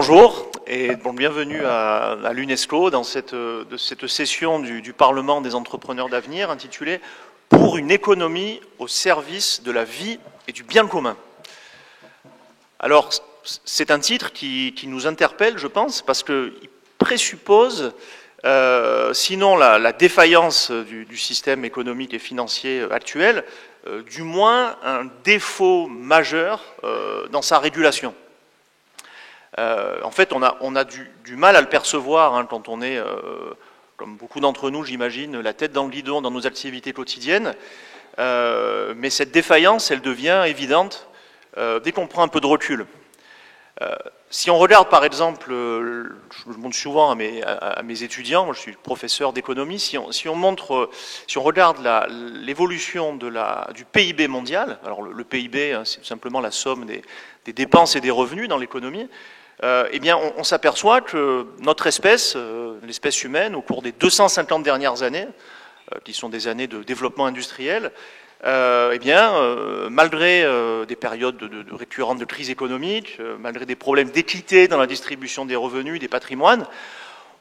bonjour et bienvenue à l'UNESCO dans cette session du Parlement des entrepreneurs d'avenir intitulée « Pour une économie au service de la vie et du bien commun ». Alors, c'est un titre qui nous interpelle, je pense, parce qu'il présuppose, sinon la défaillance du système économique et financier actuel, du moins un défaut majeur dans sa régulation. En fait, on a du mal à le percevoir hein, quand on est, comme beaucoup d'entre nous, j'imagine, la tête dans le guidon dans nos activités quotidiennes. Mais cette défaillance, elle devient évidente dès qu'on prend un peu de recul. Si on regarde, par exemple, je le montre souvent à mes étudiants, moi je suis professeur d'économie, si on regarde l'évolution du PIB mondial, alors le PIB, hein, c'est tout simplement la somme des dépenses et des revenus dans l'économie, eh bien, on s'aperçoit que notre espèce, l'espèce humaine, au cours des 250 dernières années, qui sont des années de développement industriel, eh bien, malgré des périodes récurrentes de crise économique, malgré des problèmes d'équité dans la distribution des revenus, des patrimoines,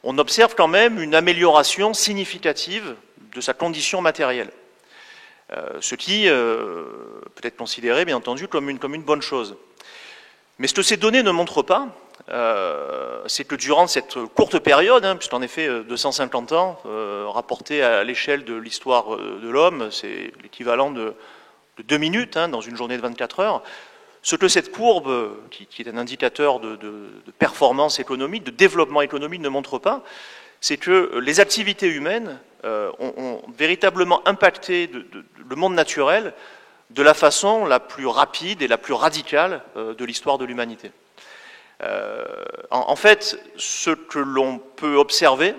on observe quand même une amélioration significative de sa condition matérielle. Ce qui peut être considéré, bien entendu, comme une bonne chose. Mais ce que ces données ne montrent pas, c'est que durant cette courte période, hein, puisqu'en effet 250 ans, rapporté à l'échelle de l'histoire de l'homme, c'est l'équivalent de 2 minutes hein, dans une journée de 24 heures, ce que cette courbe, qui est un indicateur de performance économique, de développement économique, ne montre pas, c'est que les activités humaines ont véritablement impacté le monde naturel de la façon la plus rapide et la plus radicale de l'histoire de l'humanité. En fait, ce que l'on peut observer,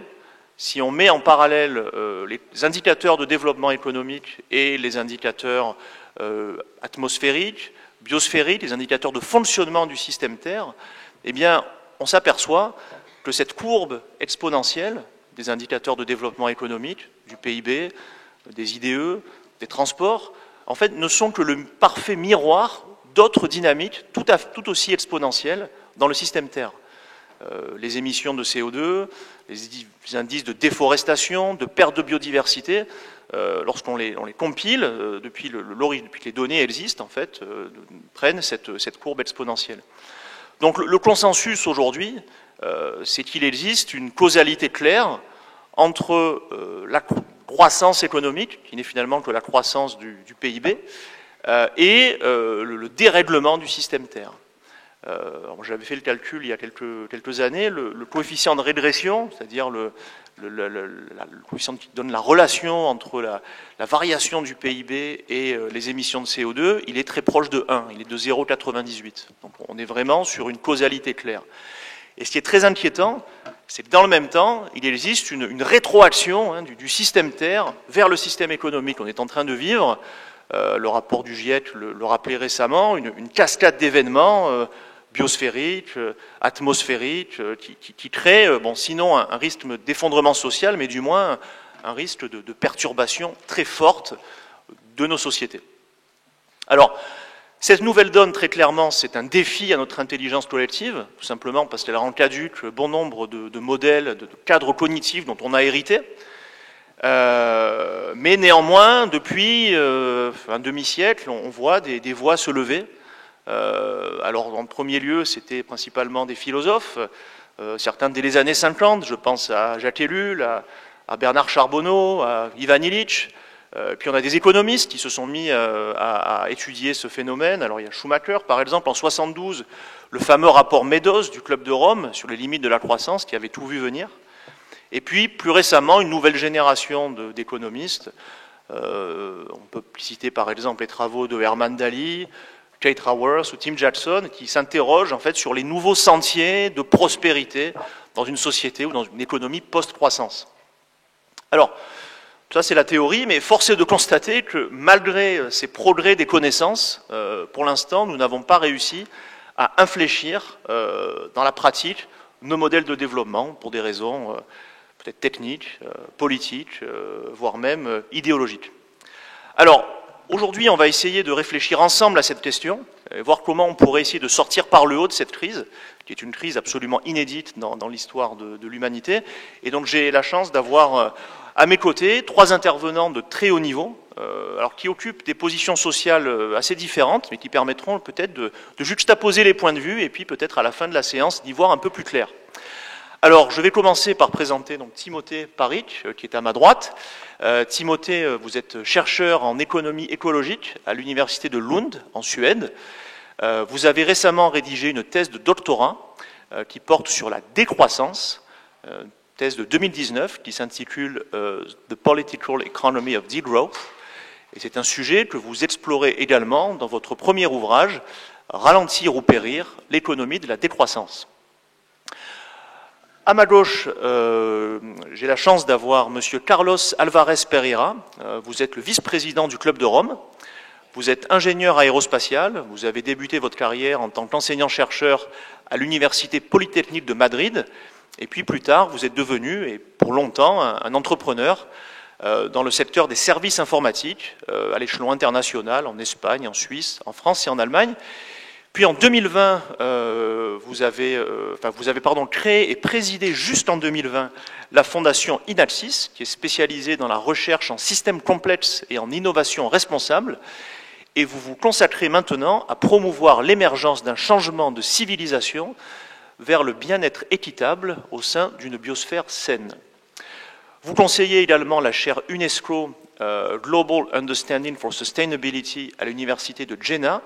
si on met en parallèle les indicateurs de développement économique et les indicateurs atmosphériques, biosphériques, les indicateurs de fonctionnement du système Terre, eh bien, on s'aperçoit que cette courbe exponentielle des indicateurs de développement économique, du PIB, des IDE, des transports, en fait, ne sont que le parfait miroir d'autres dynamiques tout aussi exponentielles dans le système Terre. Les émissions de CO2, les indices de déforestation, de perte de biodiversité, lorsqu'on les compile, depuis que les données existent, en fait, prennent cette courbe exponentielle. Donc le consensus aujourd'hui, c'est qu'il existe une causalité claire entre la croissance économique, qui n'est finalement que la croissance du PIB, et le dérèglement du système Terre. J'avais fait le calcul il y a quelques années, le coefficient de régression, c'est-à-dire le coefficient qui donne la relation entre la variation du PIB et les émissions de CO2, il est très proche de 1, il est de 0,98. Donc on est vraiment sur une causalité claire. Et ce qui est très inquiétant, c'est que dans le même temps, il existe une rétroaction hein, du système Terre vers le système économique. On est en train de vivre, le rapport du GIEC le rappelait récemment, une cascade d'événements biosphériques, atmosphériques, qui crée, bon, sinon un risque d'effondrement social, mais du moins un risque de perturbation très forte de nos sociétés. Alors, cette nouvelle donne, très clairement, c'est un défi à notre intelligence collective, tout simplement parce qu'elle rend caduque bon nombre de modèles, de cadres cognitifs dont on a hérité. Mais néanmoins, depuis un demi-siècle, on voit des voix se lever. Alors, en premier lieu, c'était principalement des philosophes, certains dès les années 50, je pense à Jacques Ellul, à Bernard Charbonneau, à Ivan Illich. Puis on a des économistes qui se sont mis à étudier ce phénomène. Alors il y a Schumacher, par exemple, en 72, le fameux rapport Meadows du Club de Rome sur les limites de la croissance, qui avait tout vu venir. Et puis, plus récemment, une nouvelle génération d'économistes. On peut citer par exemple les travaux de Herman Daly, Kate Raworth ou Tim Jackson, qui s'interrogent en fait sur les nouveaux sentiers de prospérité dans une société ou dans une économie post-croissance. Alors, ça, c'est la théorie, mais force est de constater que malgré ces progrès des connaissances, pour l'instant, nous n'avons pas réussi à infléchir dans la pratique nos modèles de développement pour des raisons peut-être techniques, politiques, voire même idéologiques. Alors, aujourd'hui, on va essayer de réfléchir ensemble à cette question, et voir comment on pourrait essayer de sortir par le haut de cette crise, qui est une crise absolument inédite dans l'histoire de l'humanité. Et donc j'ai la chance d'avoir à mes côtés 3 intervenants de très haut niveau, alors qui occupent des positions sociales assez différentes, mais qui permettront peut-être de juxtaposer les points de vue, et puis peut-être à la fin de la séance d'y voir un peu plus clair. Alors, je vais commencer par présenter donc Timothée Paric, qui est à ma droite. Timothée, vous êtes chercheur en économie écologique à l'université de Lund, en Suède. Vous avez récemment rédigé une thèse de doctorat qui porte sur la décroissance, thèse de 2019 qui s'intitule The Political Economy of Degrowth. Et c'est un sujet que vous explorez également dans votre premier ouvrage, Ralentir ou périr, l'économie de la décroissance. À ma gauche, j'ai la chance d'avoir Monsieur Carlos Alvarez Pereira. Vous êtes le vice-président du Club de Rome. Vous êtes ingénieur aérospatial. Vous avez débuté votre carrière en tant qu'enseignant-chercheur à l'Université Polytechnique de Madrid. Et puis plus tard, vous êtes devenu, et pour longtemps, un entrepreneur dans le secteur des services informatiques à l'échelon international, en Espagne, en Suisse, en France et en Allemagne. Puis en 2020, vous avez créé et présidé juste en 2020 la fondation Inaxis, qui est spécialisée dans la recherche en systèmes complexes et en innovation responsable. Et vous vous consacrez maintenant à promouvoir l'émergence d'un changement de civilisation vers le bien-être équitable au sein d'une biosphère saine. Vous conseillez également la chaire UNESCO Global Understanding for Sustainability à l'université de Jena,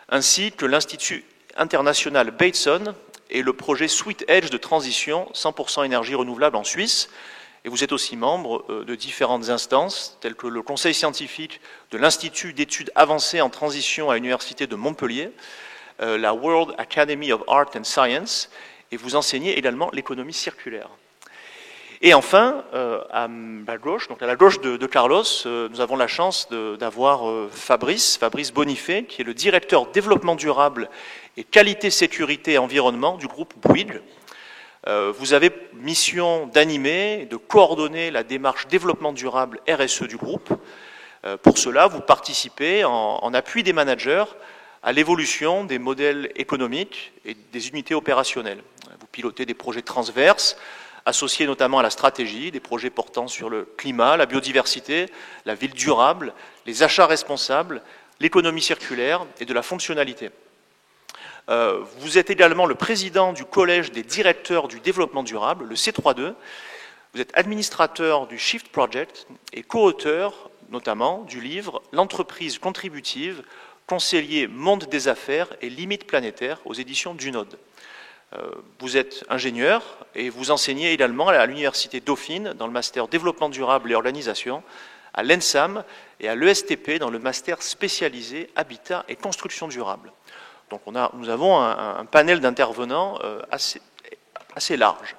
ainsi que l'Institut international Bateson et le projet Sweet Edge de transition 100% énergie renouvelable en Suisse. Et vous êtes aussi membre de différentes instances, telles que le conseil scientifique de l'Institut d'études avancées en transition à l'Université de Montpellier, la World Academy of Art and Science, et vous enseignez également l'économie circulaire. Et enfin, à ma gauche, donc à la gauche de Carlos, nous avons la chance d'avoir Fabrice Bonifay, qui est le directeur développement durable et qualité, sécurité et environnement du groupe Bouygues. Vous avez mission d'animer et de coordonner la démarche développement durable RSE du groupe. Pour cela, vous participez en appui des managers à l'évolution des modèles économiques et des unités opérationnelles. Vous pilotez des projets transverses, associés notamment à la stratégie, des projets portant sur le climat, la biodiversité, la ville durable, les achats responsables, l'économie circulaire et de la fonctionnalité. Vous êtes également le président du Collège des directeurs du développement durable, le C32. Vous êtes administrateur du Shift Project et co-auteur notamment du livre « L'entreprise contributive, conseiller monde des affaires et limites planétaires » aux éditions Dunod. Vous êtes ingénieur et vous enseignez également à l'Université Dauphine dans le master développement durable et organisation, à l'ENSAM et à l'ESTP dans le master spécialisé habitat et construction durable. Donc nous avons un panel d'intervenants assez large.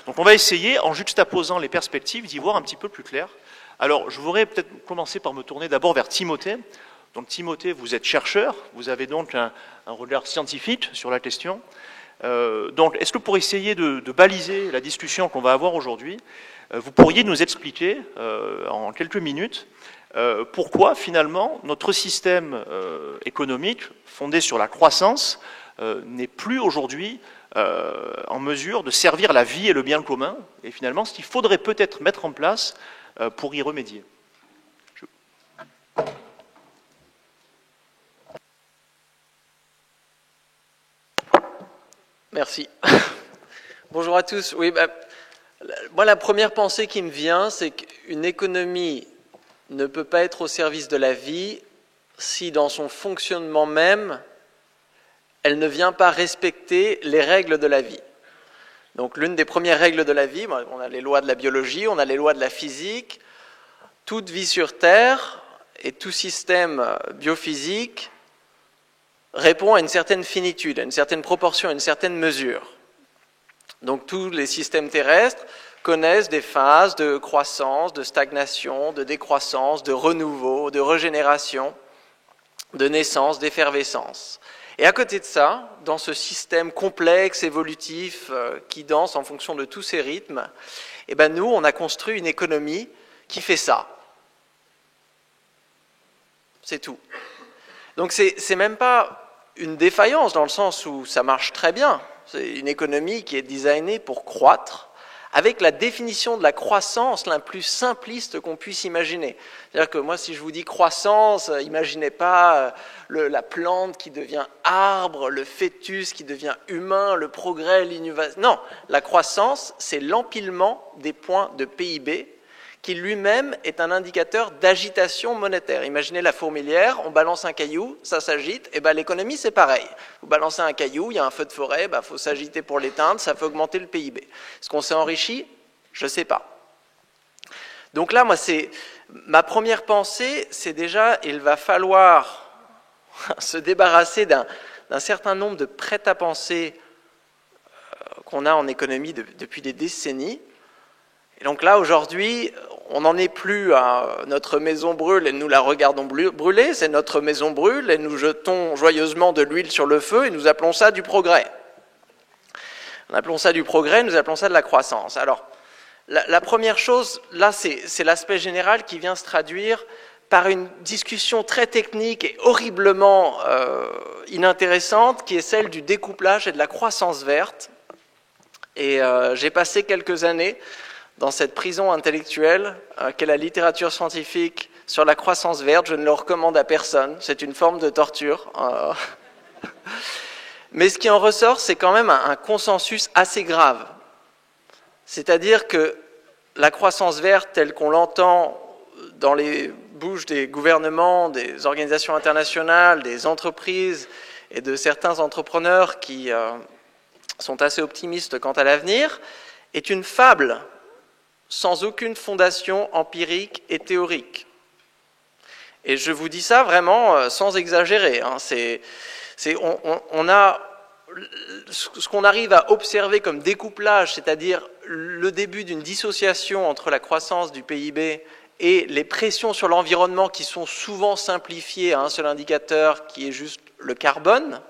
Donc on va essayer, en juxtaposant les perspectives, d'y voir un petit peu plus clair. Alors je voudrais peut-être commencer par me tourner d'abord vers Timothée. Donc Timothée, vous êtes chercheur, vous avez donc un regard scientifique sur la question. Donc, est-ce que pour essayer de baliser la discussion qu'on va avoir aujourd'hui, vous pourriez nous expliquer en quelques minutes pourquoi finalement notre système économique fondé sur la croissance n'est plus aujourd'hui en mesure de servir la vie et le bien commun, et finalement ce qu'il faudrait peut-être mettre en place pour y remédier. Merci. Bonjour à tous. Oui, moi, la première pensée qui me vient, c'est qu'une économie ne peut pas être au service de la vie si, dans son fonctionnement même, elle ne vient pas respecter les règles de la vie. Donc, l'une des premières règles de la vie, on a les lois de la biologie, on a les lois de la physique. Toute vie sur Terre et tout système biophysique répond à une certaine finitude, à une certaine proportion, à une certaine mesure. Donc tous les systèmes terrestres connaissent des phases de croissance, de stagnation, de décroissance, de renouveau, de régénération, de naissance, d'effervescence. Et à côté de ça, dans ce système complexe, évolutif, qui danse en fonction de tous ces rythmes, nous, on a construit une économie qui fait ça. C'est tout. Donc c'est même pas une défaillance dans le sens où ça marche très bien. C'est une économie qui est designée pour croître, avec la définition de la croissance la plus simpliste qu'on puisse imaginer. C'est-à-dire que moi, si je vous dis croissance, imaginez pas la plante qui devient arbre, le fœtus qui devient humain, le progrès, l'innovation. Non, la croissance, c'est l'empilement des points de PIB qui lui-même est un indicateur d'agitation monétaire. Imaginez la fourmilière, on balance un caillou, ça s'agite, et ben l'économie c'est pareil. Vous balancez un caillou, il y a un feu de forêt, il faut s'agiter pour l'éteindre, ça fait augmenter le PIB. Est-ce qu'on s'est enrichi? Je ne sais pas. Donc là, moi, ma première pensée, c'est déjà, il va falloir se débarrasser d'un certain nombre de prêt-à-penser qu'on a en économie depuis des décennies. Et donc là, aujourd'hui, on n'en est plus à notre maison brûle et nous la regardons brûler, c'est notre maison brûle et nous jetons joyeusement de l'huile sur le feu et nous appelons ça du progrès. Nous appelons ça du progrès, nous appelons ça de la croissance. Alors, la première chose, là, c'est l'aspect général qui vient se traduire par une discussion très technique et horriblement inintéressante, qui est celle du découplage et de la croissance verte. Et j'ai passé quelques années dans cette prison intellectuelle qu'est la littérature scientifique sur la croissance verte. Je ne le recommande à personne, c'est une forme de torture. Mais ce qui en ressort, c'est quand même un consensus assez grave. C'est-à-dire que la croissance verte, telle qu'on l'entend dans les bouches des gouvernements, des organisations internationales, des entreprises et de certains entrepreneurs qui sont assez optimistes quant à l'avenir, est une fable sans aucune fondation empirique et théorique. Et je vous dis ça vraiment sans exagérer. On a ce qu'on arrive à observer comme découplage, c'est-à-dire le début d'une dissociation entre la croissance du PIB et les pressions sur l'environnement qui sont souvent simplifiées à un seul indicateur qui est juste le carbone,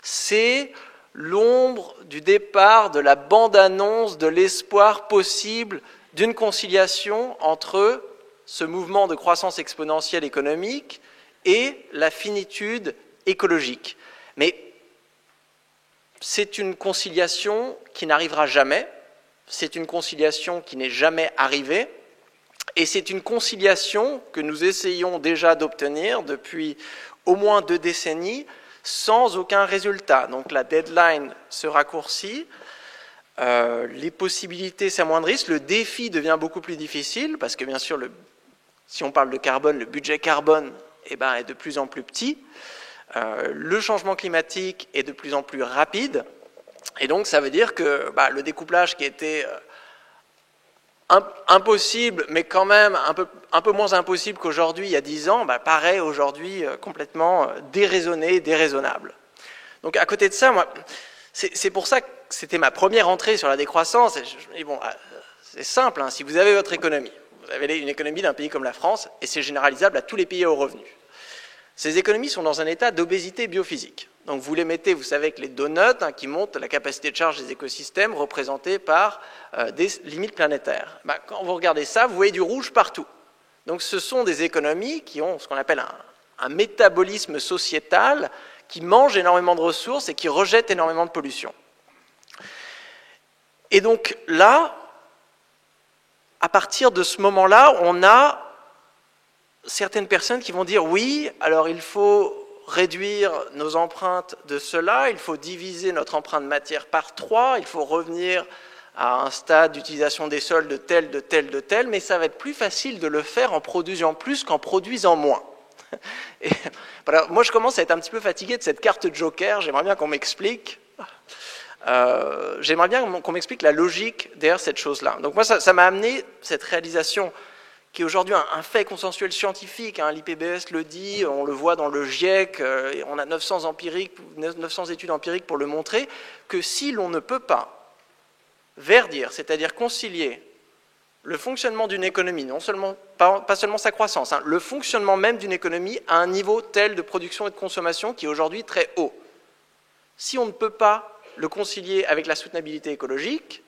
c'est l'ombre du départ de la bande-annonce de l'espoir possible d'une conciliation entre ce mouvement de croissance exponentielle économique et la finitude écologique. Mais c'est une conciliation qui n'arrivera jamais, c'est une conciliation qui n'est jamais arrivée, et c'est une conciliation que nous essayons déjà d'obtenir depuis au moins 2 décennies, sans aucun résultat. Donc la deadline se raccourcit, les possibilités s'amoindrissent, le défi devient beaucoup plus difficile, parce que bien sûr, si on parle de carbone, le budget carbone est de plus en plus petit, le changement climatique est de plus en plus rapide, et donc ça veut dire que le découplage qui était impossible, mais quand même un peu moins impossible qu'aujourd'hui, il y a 10 ans, paraît aujourd'hui complètement déraisonné, déraisonnable. Donc à côté de ça, moi, c'est pour ça que c'était ma première entrée sur la décroissance. Et bon, c'est simple, si vous avez votre économie, vous avez une économie d'un pays comme la France, et c'est généralisable à tous les pays à haut revenu. Ces économies sont dans un état d'obésité biophysique. Donc vous les mettez, vous savez, avec les donuts qui montent la capacité de charge des écosystèmes représentée par des limites planétaires. Quand vous regardez ça, vous voyez du rouge partout. Donc ce sont des économies qui ont ce qu'on appelle un métabolisme sociétal, qui mangent énormément de ressources et qui rejettent énormément de pollution. Et donc là, à partir de ce moment-là, on a certaines personnes qui vont dire oui, alors il faut réduire nos empreintes de cela, il faut diviser notre empreinte matière par 3, il faut revenir à un stade d'utilisation des sols de tel, mais ça va être plus facile de le faire en produisant plus qu'en produisant moins. Et, voilà, moi je commence à être un petit peu fatigué de cette carte joker, j'aimerais bien qu'on m'explique. J'aimerais bien qu'on m'explique la logique derrière cette chose-là. Donc moi ça m'a amené cette réalisation qui est aujourd'hui un fait consensuel scientifique, l'IPBES le dit, on le voit dans le GIEC, on a 900 études empiriques pour le montrer, que si l'on ne peut pas verdir, c'est-à-dire concilier le fonctionnement d'une économie, non seulement, pas seulement sa croissance, le fonctionnement même d'une économie à un niveau tel de production et de consommation qui est aujourd'hui très haut. Si on ne peut pas le concilier avec la soutenabilité écologique,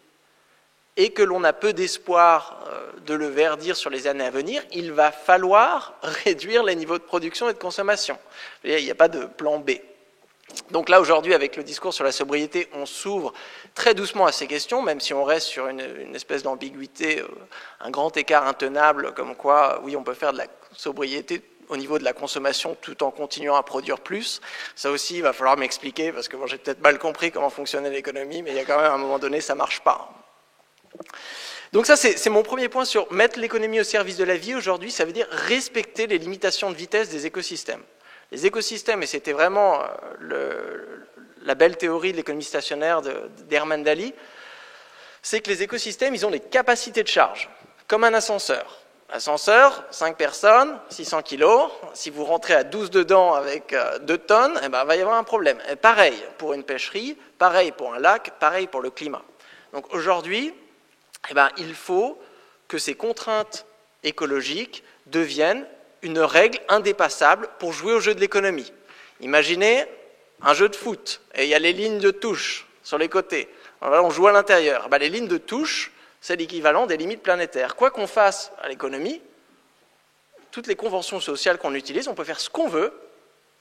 et que l'on a peu d'espoir de le verdir sur les années à venir, il va falloir réduire les niveaux de production et de consommation. Il n'y a pas de plan B. Donc là, aujourd'hui, avec le discours sur la sobriété, on s'ouvre très doucement à ces questions, même si on reste sur une espèce d'ambiguïté, un grand écart intenable, comme quoi, oui, on peut faire de la sobriété au niveau de la consommation tout en continuant à produire plus. Ça aussi, il va falloir m'expliquer, parce que bon, j'ai peut-être mal compris comment fonctionnait l'économie, mais il y a quand même un moment donné, ça ne marche pas. Donc ça, c'est mon premier point sur mettre l'économie au service de la vie. Aujourd'hui, ça veut dire respecter les limitations de vitesse des écosystèmes. Les écosystèmes, et c'était vraiment la belle théorie de l'économie stationnaire d'Herman Daly, c'est que les écosystèmes, ils ont des capacités de charge, comme un ascenseur. Ascenseur, 5 personnes, 600 kilos. Si vous rentrez à 12 dedans avec 2 tonnes, eh ben, il va y avoir un problème. Et pareil pour une pêcherie, pareil pour un lac, pareil pour le climat. Donc aujourd'hui, eh ben, il faut que ces contraintes écologiques deviennent une règle indépassable pour jouer au jeu de l'économie. Imaginez un jeu de foot, et il y a les lignes de touche sur les côtés. Alors, on joue à l'intérieur. Ben, les lignes de touche, c'est l'équivalent des limites planétaires. Quoi qu'on fasse à l'économie, toutes les conventions sociales qu'on utilise, on peut faire ce qu'on veut,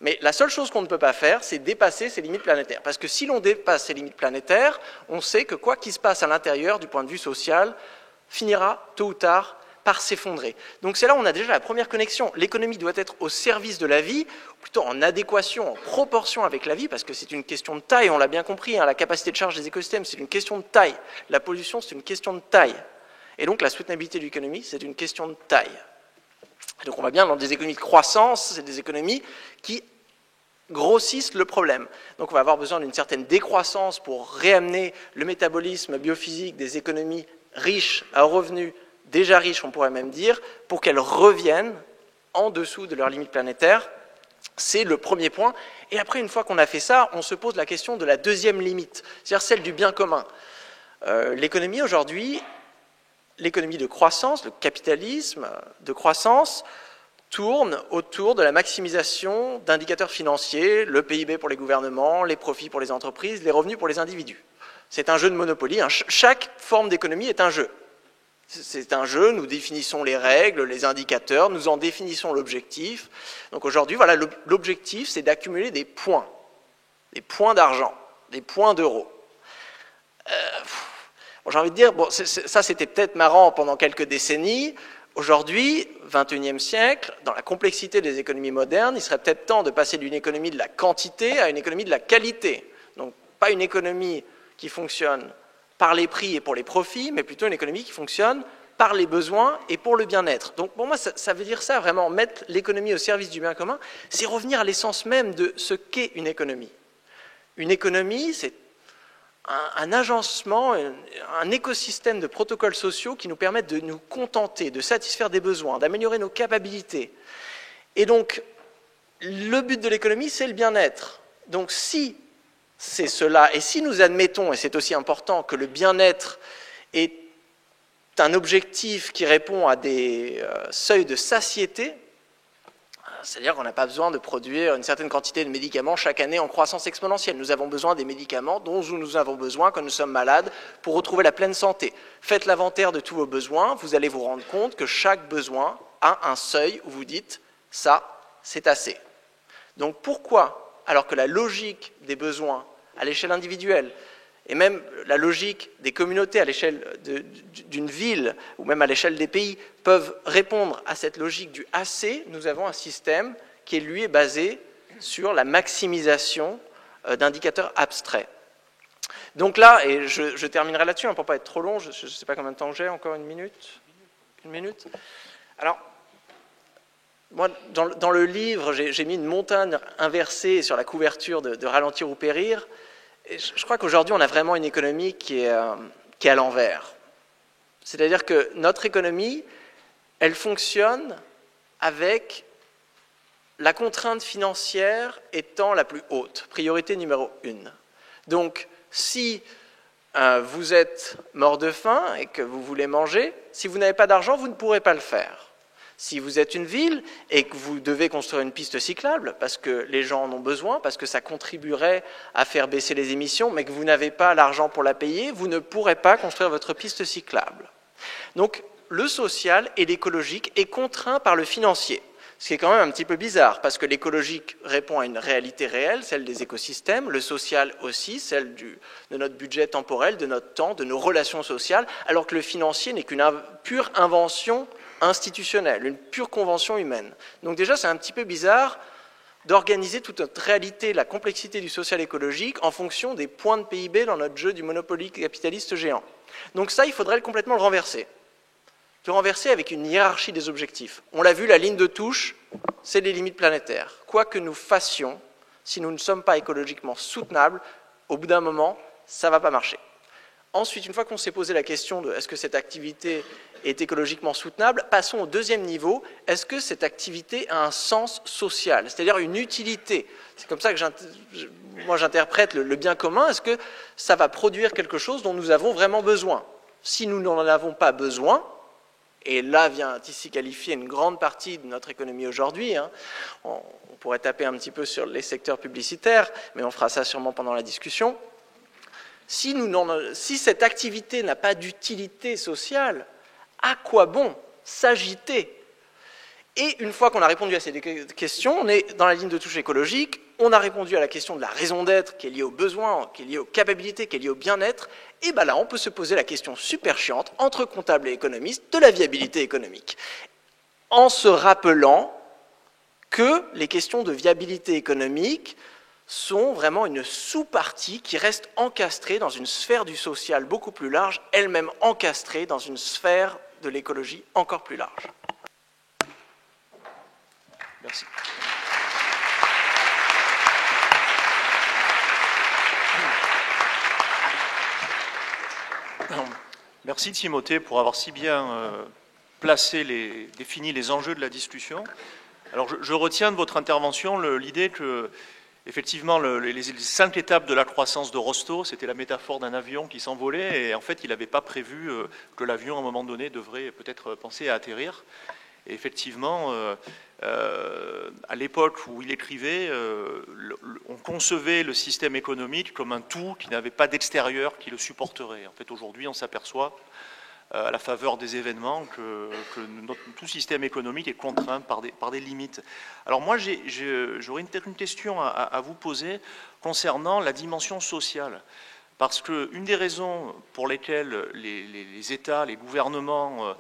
mais la seule chose qu'on ne peut pas faire, c'est dépasser ces limites planétaires. Parce que si l'on dépasse ces limites planétaires, on sait que quoi qu'il se passe à l'intérieur, du point de vue social, finira tôt ou tard par s'effondrer. Donc c'est là où on a déjà la première connexion. L'économie doit être au service de la vie, plutôt en adéquation, en proportion avec la vie, parce que c'est une question de taille, on l'a bien compris, hein, la capacité de charge des écosystèmes, c'est une question de taille. La pollution, c'est une question de taille. Et donc la soutenabilité de l'économie, c'est une question de taille. Et donc on va bien dans des économies de croissance, c'est des économies qui grossissent le problème. Donc on va avoir besoin d'une certaine décroissance pour réamener le métabolisme biophysique des économies riches à revenus, déjà riches, on pourrait même dire, pour qu'elles reviennent en dessous de leurs limites planétaires. C'est le premier point. Et après, une fois qu'on a fait ça, on se pose la question de la deuxième limite, c'est-à-dire celle du bien commun. L'économie aujourd'hui, l'économie de croissance, le capitalisme de croissance, tourne autour de la maximisation d'indicateurs financiers, le PIB pour les gouvernements, les profits pour les entreprises, les revenus pour les individus. C'est un jeu de Monopoly. Chaque forme d'économie est un jeu. C'est un jeu, nous définissons les règles, les indicateurs, nous en définissons l'objectif. Donc aujourd'hui, voilà, l'objectif, c'est d'accumuler des points d'argent, des points d'euros. Bon, j'ai envie de dire, bon, ça c'était peut-être marrant pendant quelques décennies. Aujourd'hui, 21e siècle, dans la complexité des économies modernes, il serait peut-être temps de passer d'une économie de la quantité à une économie de la qualité. Donc pas une économie qui fonctionne par les prix et pour les profits, mais plutôt une économie qui fonctionne par les besoins et pour le bien-être. Donc pour moi, ça veut dire ça, vraiment, mettre l'économie au service du bien commun, c'est revenir à l'essence même de ce qu'est une économie. Une économie, c'est un agencement, un écosystème de protocoles sociaux qui nous permettent de nous contenter, de satisfaire des besoins, d'améliorer nos capacités. Et donc, le but de l'économie, c'est le bien-être. Donc si c'est cela, et si nous admettons, et c'est aussi important, que le bien-être est un objectif qui répond à des seuils de satiété, c'est-à-dire qu'on n'a pas besoin de produire une certaine quantité de médicaments chaque année en croissance exponentielle. Nous avons besoin des médicaments dont nous avons besoin quand nous sommes malades pour retrouver la pleine santé. Faites l'inventaire de tous vos besoins, vous allez vous rendre compte que chaque besoin a un seuil où vous dites « ça, c'est assez ». Donc pourquoi, alors que la logique des besoins à l'échelle individuelle, et même la logique des communautés à l'échelle d'une ville, ou même à l'échelle des pays, peuvent répondre à cette logique du assez, nous avons un système qui, lui, est basé sur la maximisation d'indicateurs abstraits. Donc là, et je terminerai là-dessus, hein, pour ne pas être trop long, je ne sais pas combien de temps j'ai, encore une minute. Alors, moi, dans le livre, j'ai mis une montagne inversée sur la couverture de Ralentir ou Périr. Et je crois qu'aujourd'hui, on a vraiment une économie qui est à l'envers. C'est-à-dire que notre économie, elle fonctionne avec la contrainte financière étant la plus haute, priorité numéro 1. Donc, si vous êtes mort de faim et que vous voulez manger, si vous n'avez pas d'argent, vous ne pourrez pas le faire. Si vous êtes une ville et que vous devez construire une piste cyclable, parce que les gens en ont besoin, parce que ça contribuerait à faire baisser les émissions, mais que vous n'avez pas l'argent pour la payer, vous ne pourrez pas construire votre piste cyclable. Donc, le social et l'écologique est contraint par le financier. Ce qui est quand même un petit peu bizarre, parce que l'écologique répond à une réalité réelle, celle des écosystèmes, le social aussi, celle de notre budget temporel, de notre temps, de nos relations sociales, alors que le financier n'est qu'une pure invention institutionnelle, une pure convention humaine. Donc déjà, c'est un petit peu bizarre d'organiser toute notre réalité, la complexité du social écologique, en fonction des points de PIB dans notre jeu du Monopoly capitaliste géant. Donc ça, il faudrait complètement le renverser. Le renverser avec une hiérarchie des objectifs. On l'a vu, la ligne de touche, c'est les limites planétaires. Quoi que nous fassions, si nous ne sommes pas écologiquement soutenables, au bout d'un moment, ça ne va pas marcher. Ensuite, une fois qu'on s'est posé la question de est-ce que cette activité est écologiquement soutenable, passons au deuxième niveau, est-ce que cette activité a un sens social, c'est-à-dire une utilité? C'est comme ça que moi j'interprète le bien commun, est-ce que ça va produire quelque chose dont nous avons vraiment besoin? Si nous n'en avons pas besoin, et là vient ici qualifier une grande partie de notre économie aujourd'hui, on pourrait taper un petit peu sur les secteurs publicitaires, mais on fera ça sûrement pendant la discussion. Si cette activité n'a pas d'utilité sociale, à quoi bon s'agiter? Et une fois qu'on a répondu à ces questions, on est dans la ligne de touche écologique, on a répondu à la question de la raison d'être qui est liée aux besoins, qui est liée aux capacités, qui est liée au bien-être, et bien là on peut se poser la question super chiante, entre comptables et économistes, de la viabilité économique. En se rappelant que les questions de viabilité économique sont vraiment une sous-partie qui reste encastrée dans une sphère du social beaucoup plus large, elle-même encastrée dans une sphère de l'écologie encore plus large. Merci. Merci Timothée pour avoir si bien défini les enjeux de la discussion. Alors je retiens de votre intervention l'idée que effectivement, les 5 étapes de la croissance de Rostow, c'était la métaphore d'un avion qui s'envolait et en fait, il n'avait pas prévu que l'avion, à un moment donné, devrait peut-être penser à atterrir. Et effectivement, à l'époque où il écrivait, on concevait le système économique comme un tout qui n'avait pas d'extérieur qui le supporterait. En fait, aujourd'hui, on s'aperçoit, à la faveur des événements, que tout système économique est contraint par des limites. Alors moi, j'aurais une question à vous poser concernant la dimension sociale. Parce qu'une des raisons pour lesquelles les États, les gouvernements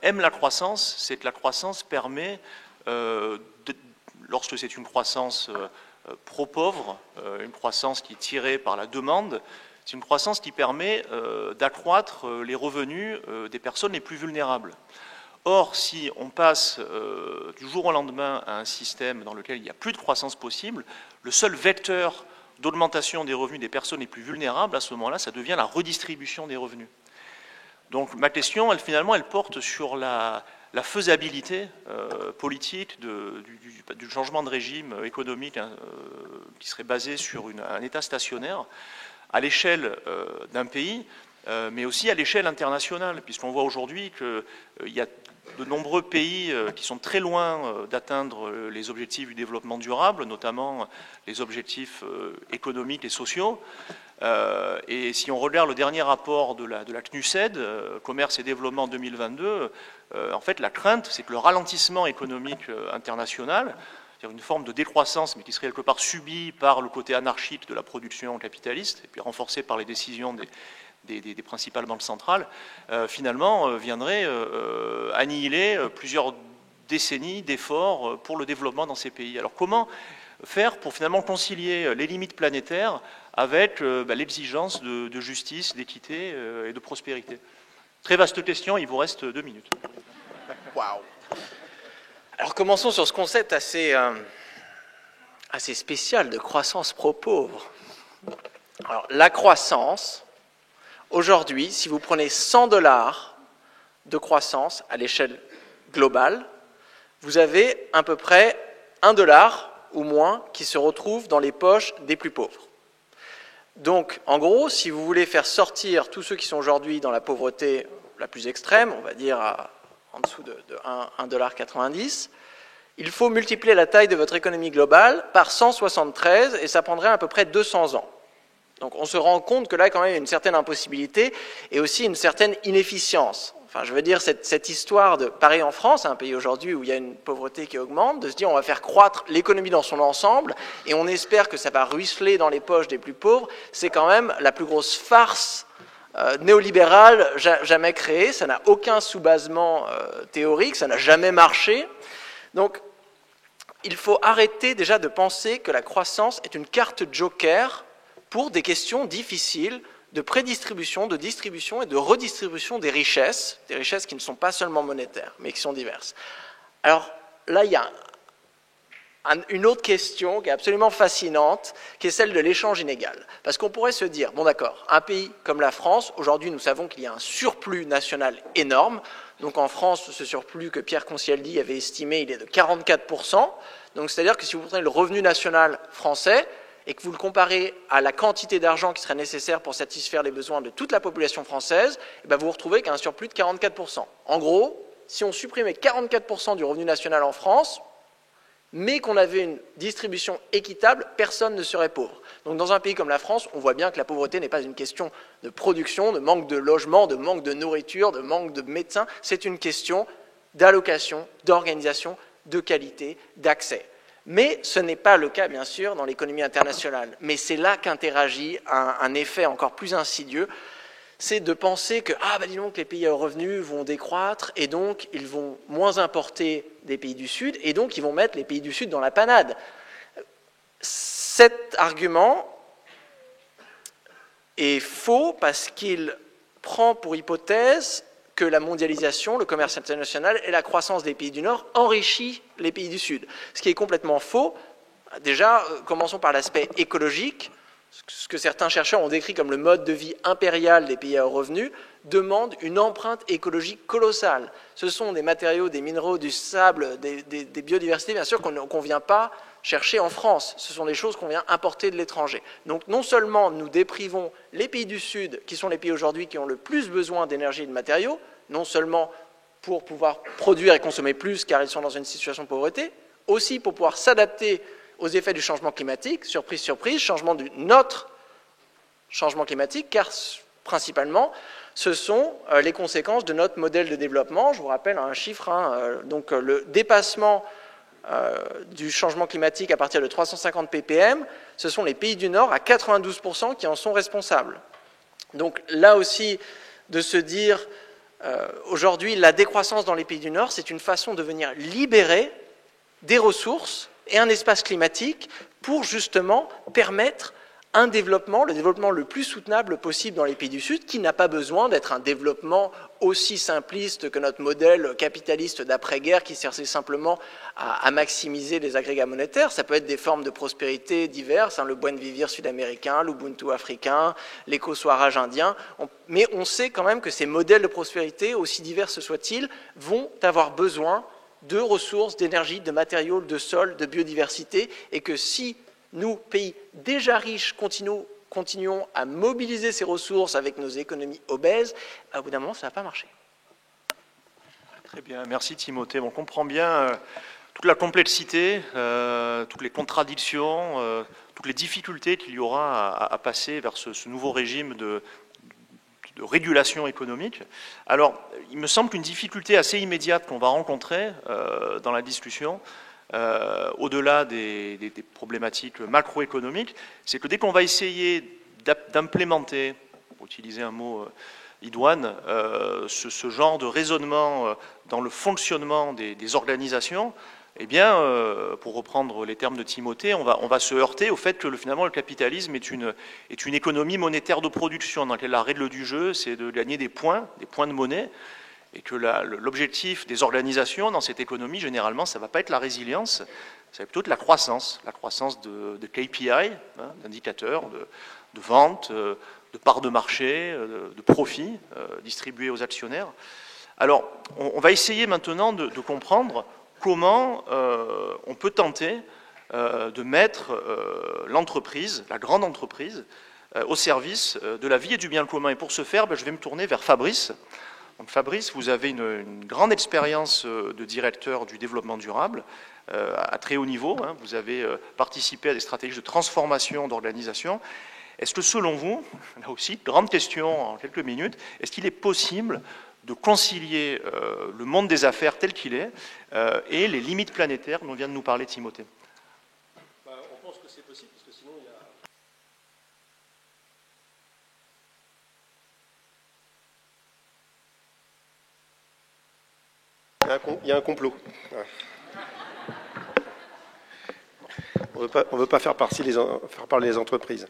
aiment la croissance, c'est que la croissance permet, lorsque c'est une croissance pro-pauvre, une croissance qui est tirée par la demande, c'est une croissance qui permet d'accroître les revenus des personnes les plus vulnérables. Or, si on passe du jour au lendemain à un système dans lequel il n'y a plus de croissance possible, le seul vecteur d'augmentation des revenus des personnes les plus vulnérables, à ce moment-là, ça devient la redistribution des revenus. Donc ma question, elle porte sur la faisabilité politique du changement de régime économique qui serait basé sur un État stationnaire à l'échelle d'un pays, mais aussi à l'échelle internationale, puisqu'on voit aujourd'hui qu'il y a de nombreux pays qui sont très loin d'atteindre les objectifs du développement durable, notamment les objectifs économiques et sociaux. Et si on regarde le dernier rapport de la CNUSED, Commerce et Développement 2022, en fait la crainte, c'est que le ralentissement économique international, c'est-à-dire une forme de décroissance, mais qui serait quelque part subie par le côté anarchique de la production capitaliste, et puis renforcée par les décisions des principales banques centrales, finalement viendrait annihiler plusieurs décennies d'efforts pour le développement dans ces pays. Alors comment faire pour finalement concilier les limites planétaires avec l'exigence de justice, d'équité et de prospérité? Très vaste question, il vous reste 2 minutes. Waouh! Alors commençons sur ce concept assez spécial de croissance pro-pauvre. Alors la croissance, aujourd'hui, si vous prenez 100 $ de croissance à l'échelle globale, vous avez à peu près 1 $ ou moins qui se retrouve dans les poches des plus pauvres. Donc, en gros, si vous voulez faire sortir tous ceux qui sont aujourd'hui dans la pauvreté la plus extrême, on va dire en dessous de 1,90 $, il faut multiplier la taille de votre économie globale par 173 et ça prendrait à peu près 200 ans. Donc on se rend compte que là, quand même, il y a une certaine impossibilité et aussi une certaine inefficience Enfin, je veux dire, cette histoire de, pareil en France, un pays aujourd'hui où il y a une pauvreté qui augmente, de se dire on va faire croître l'économie dans son ensemble et on espère que ça va ruisseler dans les poches des plus pauvres, c'est quand même la plus grosse farce néolibérale jamais créée. Ça n'a aucun sous-basement théorique, ça n'a jamais marché. Donc, il faut arrêter déjà de penser que la croissance est une carte joker pour des questions difficiles de prédistribution, de distribution et de redistribution des richesses qui ne sont pas seulement monétaires, mais qui sont diverses. Alors là, il y a une autre question qui est absolument fascinante, qui est celle de l'échange inégal. Parce qu'on pourrait se dire, bon d'accord, un pays comme la France, aujourd'hui nous savons qu'il y a un surplus national énorme. Donc en France, ce surplus que Pierre Concialdi avait estimé, il est de 44%. Donc c'est-à-dire que si vous prenez le revenu national français, et que vous le comparez à la quantité d'argent qui serait nécessaire pour satisfaire les besoins de toute la population française, et bien vous vous retrouvez qu'un surplus de 44%. En gros, si on supprimait 44% du revenu national en France, mais qu'on avait une distribution équitable, personne ne serait pauvre. Donc dans un pays comme la France, on voit bien que la pauvreté n'est pas une question de production, de manque de logement, de manque de nourriture, de manque de médecins, c'est une question d'allocation, d'organisation, de qualité, d'accès. Mais ce n'est pas le cas, bien sûr, dans l'économie internationale. Mais c'est là qu'interagit un effet encore plus insidieux, c'est de penser que, dis donc, les pays à revenus vont décroître, et donc ils vont moins importer des pays du Sud, et donc ils vont mettre les pays du Sud dans la panade. Cet argument est faux parce qu'il prend pour hypothèse que la mondialisation, le commerce international et la croissance des pays du Nord enrichit les pays du Sud. Ce qui est complètement faux. Déjà, commençons par l'aspect écologique. Ce que certains chercheurs ont décrit comme le mode de vie impérial des pays à haut revenu demande une empreinte écologique colossale. Ce sont des matériaux, des minéraux, du sable, des biodiversités, bien sûr, qu'on ne vient pas chercher en France. Ce sont des choses qu'on vient importer de l'étranger. Donc non seulement nous déprivons les pays du Sud, qui sont les pays aujourd'hui qui ont le plus besoin d'énergie et de matériaux, non seulement pour pouvoir produire et consommer plus car ils sont dans une situation de pauvreté, aussi pour pouvoir s'adapter aux effets du changement climatique, surprise, surprise, notre changement climatique, car principalement, ce sont les conséquences de notre modèle de développement. Je vous rappelle un chiffre, donc le dépassement du changement climatique à partir de 350 ppm, ce sont les pays du Nord à 92% qui en sont responsables. Donc là aussi, de se dire, aujourd'hui, la décroissance dans les pays du Nord, c'est une façon de venir libérer des ressources et un espace climatique pour justement permettre un développement, le développement le plus soutenable possible dans les pays du Sud, qui n'a pas besoin d'être un développement aussi simpliste que notre modèle capitaliste d'après-guerre qui servait simplement à maximiser les agrégats monétaires. Ça peut être des formes de prospérité diverses, le buen vivir sud-américain, l'Ubuntu africain, l'éco-soirage indien, mais on sait quand même que ces modèles de prospérité, aussi divers soient-ils, vont avoir besoin de ressources, d'énergie, de matériaux, de sols, de biodiversité, et que si nous, pays déjà riches, continuons à mobiliser ces ressources avec nos économies obèses, au bout d'un moment, ça ne va pas marcher. Très bien, merci Timothée. On comprend bien toute la complexité, toutes les contradictions, toutes les difficultés qu'il y aura à passer vers ce nouveau régime de régulation économique. Alors, il me semble qu'une difficulté assez immédiate qu'on va rencontrer dans la discussion, au-delà des problématiques macroéconomiques, c'est que dès qu'on va essayer d'implémenter, pour utiliser un mot idoine, ce genre de raisonnement dans le fonctionnement des organisations, eh bien, pour reprendre les termes de Timothée, on va se heurter au fait que finalement le capitalisme est une économie monétaire de production dans laquelle la règle du jeu, c'est de gagner des points de monnaie, et que l'objectif des organisations dans cette économie, généralement, ça ne va pas être la résilience, ça va plutôt être la croissance de KPI, d'indicateurs, de vente, de parts de marché, de profit distribués aux actionnaires. Alors, on va essayer maintenant de comprendre comment on peut tenter de mettre l'entreprise, la grande entreprise, au service de la vie et du bien commun. Et pour ce faire, je vais me tourner vers Fabrice. Donc Fabrice, vous avez une grande expérience de directeur du développement durable à très haut niveau. Vous avez participé à des stratégies de transformation d'organisation. Est-ce que selon vous, là aussi, grande question en quelques minutes, est-ce qu'il est possible de concilier le monde des affaires tel qu'il est et les limites planétaires dont vient de nous parler Timothée. On pense que c'est possible, parce que sinon il y a... Il y a un complot. On ne veut pas faire parler les entreprises.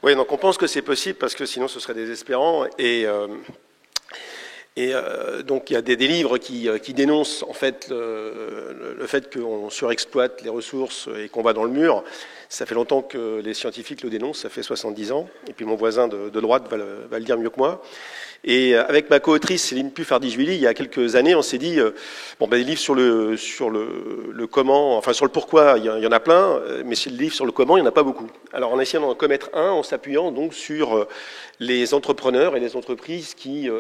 Oui, donc on pense que c'est possible parce que sinon ce serait désespérant. Donc il y a des livres qui dénoncent en fait le fait qu'on surexploite les ressources et qu'on va dans le mur. Ça fait longtemps que les scientifiques le dénoncent, ça fait 70 ans. Et puis mon voisin de droite va le dire mieux que moi. Et avec ma co-autrice Céline Puffardi-Juilly, il y a quelques années, on s'est dit des livres sur le comment, enfin sur le pourquoi, il y en a plein, mais les livres sur le comment, il n'y en a pas beaucoup. Alors on a essayé d'en commettre un en s'appuyant donc sur les entrepreneurs et les entreprises qui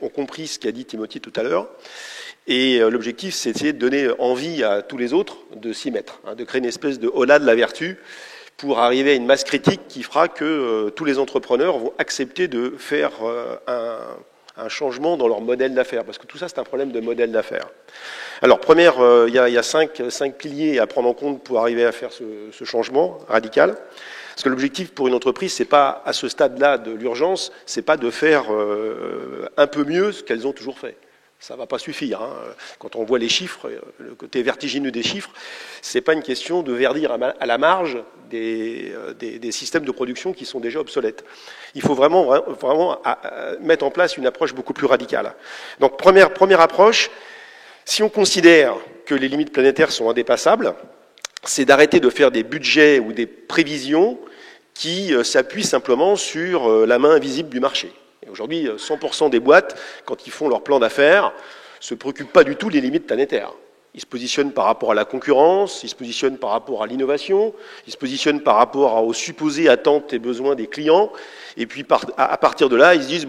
ont compris ce qu'a dit Timothée tout à l'heure. Et l'objectif, c'est d'essayer de donner envie à tous les autres de s'y mettre, de créer une espèce de holà de la vertu pour arriver à une masse critique qui fera que tous les entrepreneurs vont accepter de faire un changement dans leur modèle d'affaires, parce que tout ça, c'est un problème de modèle d'affaires. Alors, il y a cinq piliers à prendre en compte pour arriver à faire ce changement radical. Parce que l'objectif pour une entreprise, c'est pas, à ce stade-là de l'urgence, c'est pas de faire un peu mieux ce qu'elles ont toujours fait. Ça ne va pas suffire. Quand on voit les chiffres, le côté vertigineux des chiffres, c'est pas une question de verdir à la marge des systèmes de production qui sont déjà obsolètes. Il faut vraiment mettre en place une approche beaucoup plus radicale. Donc première approche, si on considère que les limites planétaires sont indépassables, c'est d'arrêter de faire des budgets ou des prévisions qui s'appuient simplement sur la main invisible du marché. Et aujourd'hui, 100% des boîtes, quand ils font leur plan d'affaires, se préoccupent pas du tout des limites planétaires. Ils se positionnent par rapport à la concurrence, ils se positionnent par rapport à l'innovation, ils se positionnent par rapport aux supposées attentes et besoins des clients. Et puis à partir de là, ils se disent,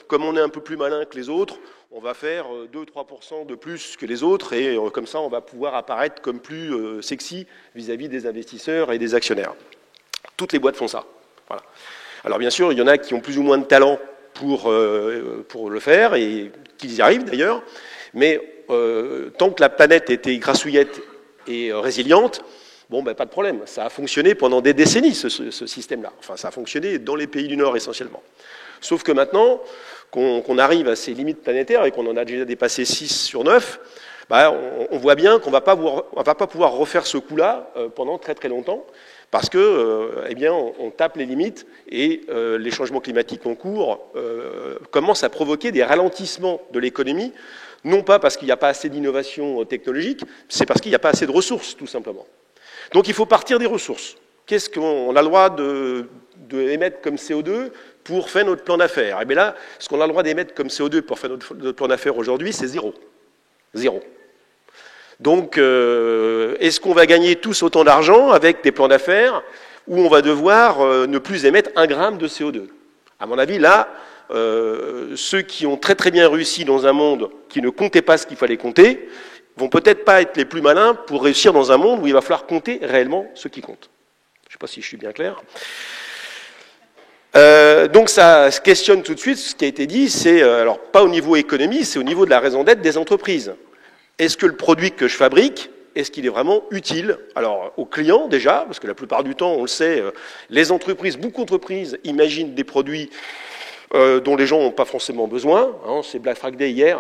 comme on est un peu plus malin que les autres, on va faire 2-3% de plus que les autres, et comme ça, on va pouvoir apparaître comme plus sexy vis-à-vis des investisseurs et des actionnaires. Toutes les boîtes font ça. Voilà. Alors bien sûr, il y en a qui ont plus ou moins de talent pour le faire, et qu'ils y arrivent d'ailleurs, mais tant que la planète était grassouillette et résiliente, pas de problème. Ça a fonctionné pendant des décennies, ce système-là. Enfin, ça a fonctionné dans les pays du Nord essentiellement. Sauf que maintenant, qu'on arrive à ces limites planétaires et qu'on en a déjà dépassé 6 sur 9, on voit bien qu'on ne va pas pouvoir refaire ce coup-là pendant très très longtemps, parce que, on tape les limites et les changements climatiques en cours commencent à provoquer des ralentissements de l'économie, non pas parce qu'il n'y a pas assez d'innovation technologique, c'est parce qu'il n'y a pas assez de ressources, tout simplement. Donc il faut partir des ressources. Qu'est-ce qu'on a le droit de émettre comme CO2 pour faire notre plan d'affaires? Et bien là, ce qu'on a le droit d'émettre comme CO2 pour faire notre plan d'affaires aujourd'hui, c'est zéro. Zéro. Donc, est-ce qu'on va gagner tous autant d'argent avec des plans d'affaires où on va devoir ne plus émettre 1 gramme de CO2? À mon avis, là, ceux qui ont très très bien réussi dans un monde qui ne comptait pas ce qu'il fallait compter, vont peut-être pas être les plus malins pour réussir dans un monde où il va falloir compter réellement ce qui compte. Je ne sais pas si je suis bien clair. Donc ça se questionne tout de suite, ce qui a été dit, c'est, alors pas au niveau économie, c'est au niveau de la raison d'être des entreprises. Est-ce que le produit que je fabrique, est-ce qu'il est vraiment utile? Alors, aux clients déjà, parce que la plupart du temps, on le sait, les entreprises, beaucoup d'entreprises imaginent des produits dont les gens n'ont pas forcément besoin. C'est Black Friday hier.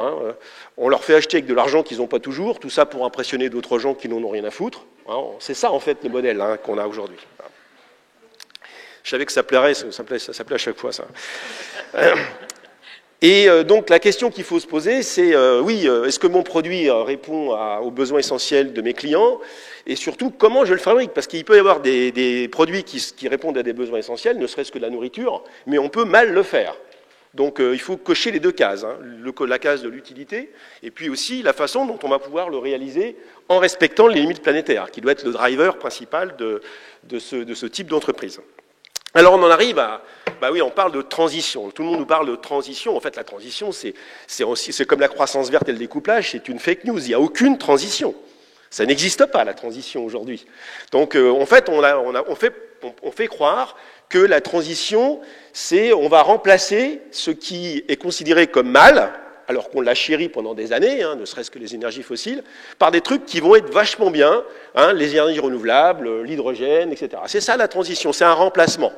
On leur fait acheter avec de l'argent qu'ils n'ont pas toujours, tout ça pour impressionner d'autres gens qui n'en ont rien à foutre. C'est ça, en fait, le modèle qu'on a aujourd'hui. Je savais que ça plairait, ça plaît à chaque fois, ça. Et donc la question qu'il faut se poser, c'est est-ce que mon produit répond aux besoins essentiels de mes clients? Et surtout, comment je le fabrique? Parce qu'il peut y avoir des produits qui répondent à des besoins essentiels, ne serait-ce que de la nourriture, mais on peut mal le faire. Donc il faut cocher les 2 cases, la case de l'utilité, et puis aussi la façon dont on va pouvoir le réaliser en respectant les limites planétaires, qui doit être le driver principal de ce type d'entreprise. Alors on en arrive à... on parle de transition. Tout le monde nous parle de transition. En fait, la transition, c'est comme la croissance verte et le découplage, c'est une fake news. Il n'y a aucune transition. Ça n'existe pas, la transition, aujourd'hui. Donc, en fait, on fait croire que la transition, on va remplacer ce qui est considéré comme mal, alors qu'on l'a chéri pendant des années, hein, ne serait-ce que les énergies fossiles, par des trucs qui vont être vachement bien, hein, les énergies renouvelables, l'hydrogène, etc. C'est ça la transition, c'est un remplacement.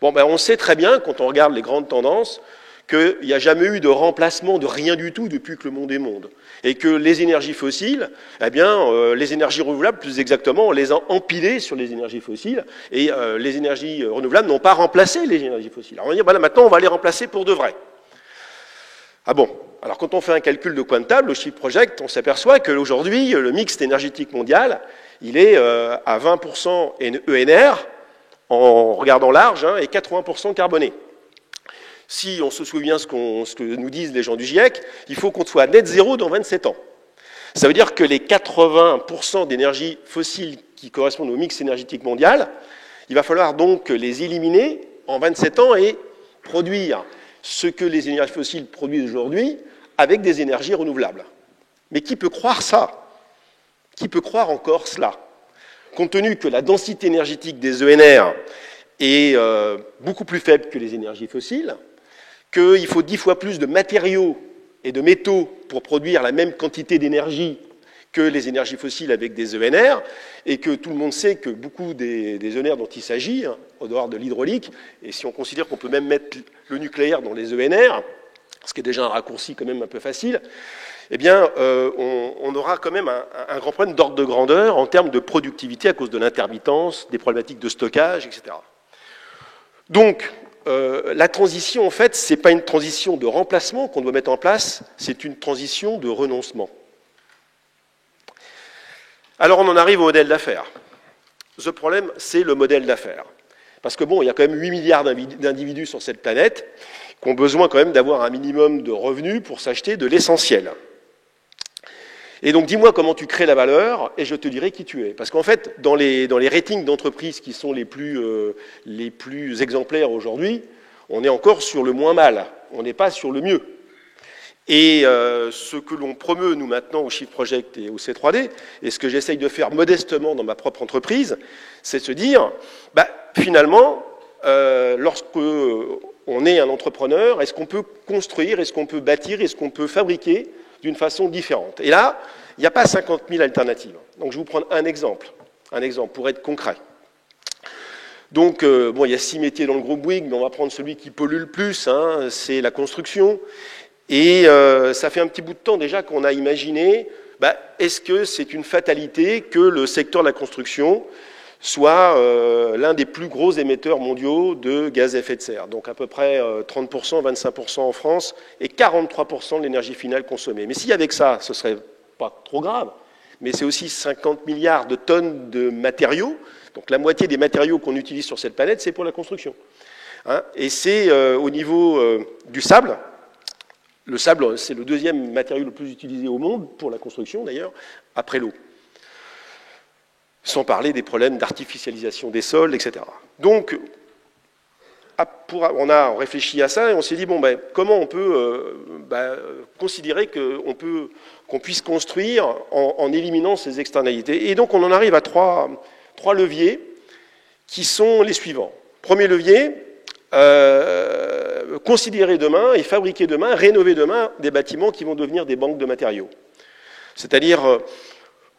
Bon, ben, on sait très bien, quand on regarde les grandes tendances, qu'il n'y a jamais eu de remplacement de rien du tout depuis que le monde est monde. Et que les énergies fossiles, eh bien, les énergies renouvelables, plus exactement, on les a empilées sur les énergies fossiles, et les énergies renouvelables n'ont pas remplacé les énergies fossiles. Alors on va dire, voilà, maintenant on va les remplacer pour de vrai. Ah bon, alors quand on fait un calcul de coin de table, au Shift Project, on s'aperçoit qu'aujourd'hui, le mix énergétique mondial, il est à 20% ENR, en regardant large, hein, et 80% carboné. Si on se souvient ce que nous disent les gens du GIEC, il faut qu'on soit net zéro dans 27 ans. Ça veut dire que les 80% d'énergie fossile qui correspondent au mix énergétique mondial, il va falloir donc les éliminer en 27 ans et produire ce que les énergies fossiles produisent aujourd'hui avec des énergies renouvelables. Mais qui peut croire ça? Qui peut croire encore cela? Compte tenu que la densité énergétique des ENR est beaucoup plus faible que les énergies fossiles, qu'il faut 10 fois plus de matériaux et de métaux pour produire la même quantité d'énergie que les énergies fossiles avec des ENR, et que tout le monde sait que beaucoup des ENR dont il s'agit, hein, au dehors de l'hydraulique, et si on considère qu'on peut même mettre le nucléaire dans les ENR, ce qui est déjà un raccourci quand même un peu facile, eh bien, on aura quand même un grand problème d'ordre de grandeur en termes de productivité à cause de l'intermittence, des problématiques de stockage, etc. Donc, la transition, en fait, ce n'est pas une transition de remplacement qu'on doit mettre en place, c'est une transition de renoncement. Alors, on en arrive au modèle d'affaires. Ce problème, c'est le modèle d'affaires. Parce que bon, il y a quand même 8 milliards d'individus sur cette planète qui ont besoin quand même d'avoir un minimum de revenus pour s'acheter de l'essentiel. Et donc, dis-moi comment tu crées la valeur, et je te dirai qui tu es. Parce qu'en fait, dans les ratings d'entreprises qui sont les plus exemplaires aujourd'hui, on est encore sur le moins mal, on n'est pas sur le mieux. Et ce que l'on promeut, nous, maintenant, au Shift Project et au C3D, et ce que j'essaye de faire modestement dans ma propre entreprise, c'est de se dire, bah, finalement, lorsque on est un entrepreneur, est-ce qu'on peut construire, est-ce qu'on peut bâtir, est-ce qu'on peut fabriquer d'une façon différente? Et là, il n'y a pas 50 000 alternatives. Donc, je vais vous prendre un exemple pour être concret. Donc, bon, il y a 6 métiers dans le groupe Bouygues, mais on va prendre celui qui pollue le plus, hein, c'est la construction. Et ça fait un petit bout de temps déjà qu'on a imaginé, bah, est-ce que c'est une fatalité que le secteur de la construction soit l'un des plus gros émetteurs mondiaux de gaz à effet de serre. Donc à peu près 30%, 25% en France et 43% de l'énergie finale consommée. Mais si avec ça, ce serait pas trop grave, mais c'est aussi 50 milliards de tonnes de matériaux. Donc la moitié des matériaux qu'on utilise sur cette planète, c'est pour la construction. Hein, et c'est au niveau du sable. Le sable, c'est le deuxième matériau le plus utilisé au monde, pour la construction d'ailleurs, après l'eau. Sans parler des problèmes d'artificialisation des sols, etc. Donc, on a réfléchi à ça et on s'est dit, bon, ben, comment on peut considérer qu'on puisse construire en éliminant ces externalités. Et donc, on en arrive à trois leviers qui sont les suivants. Premier levier, considérer demain et fabriquer demain, rénover demain des bâtiments qui vont devenir des banques de matériaux. C'est-à-dire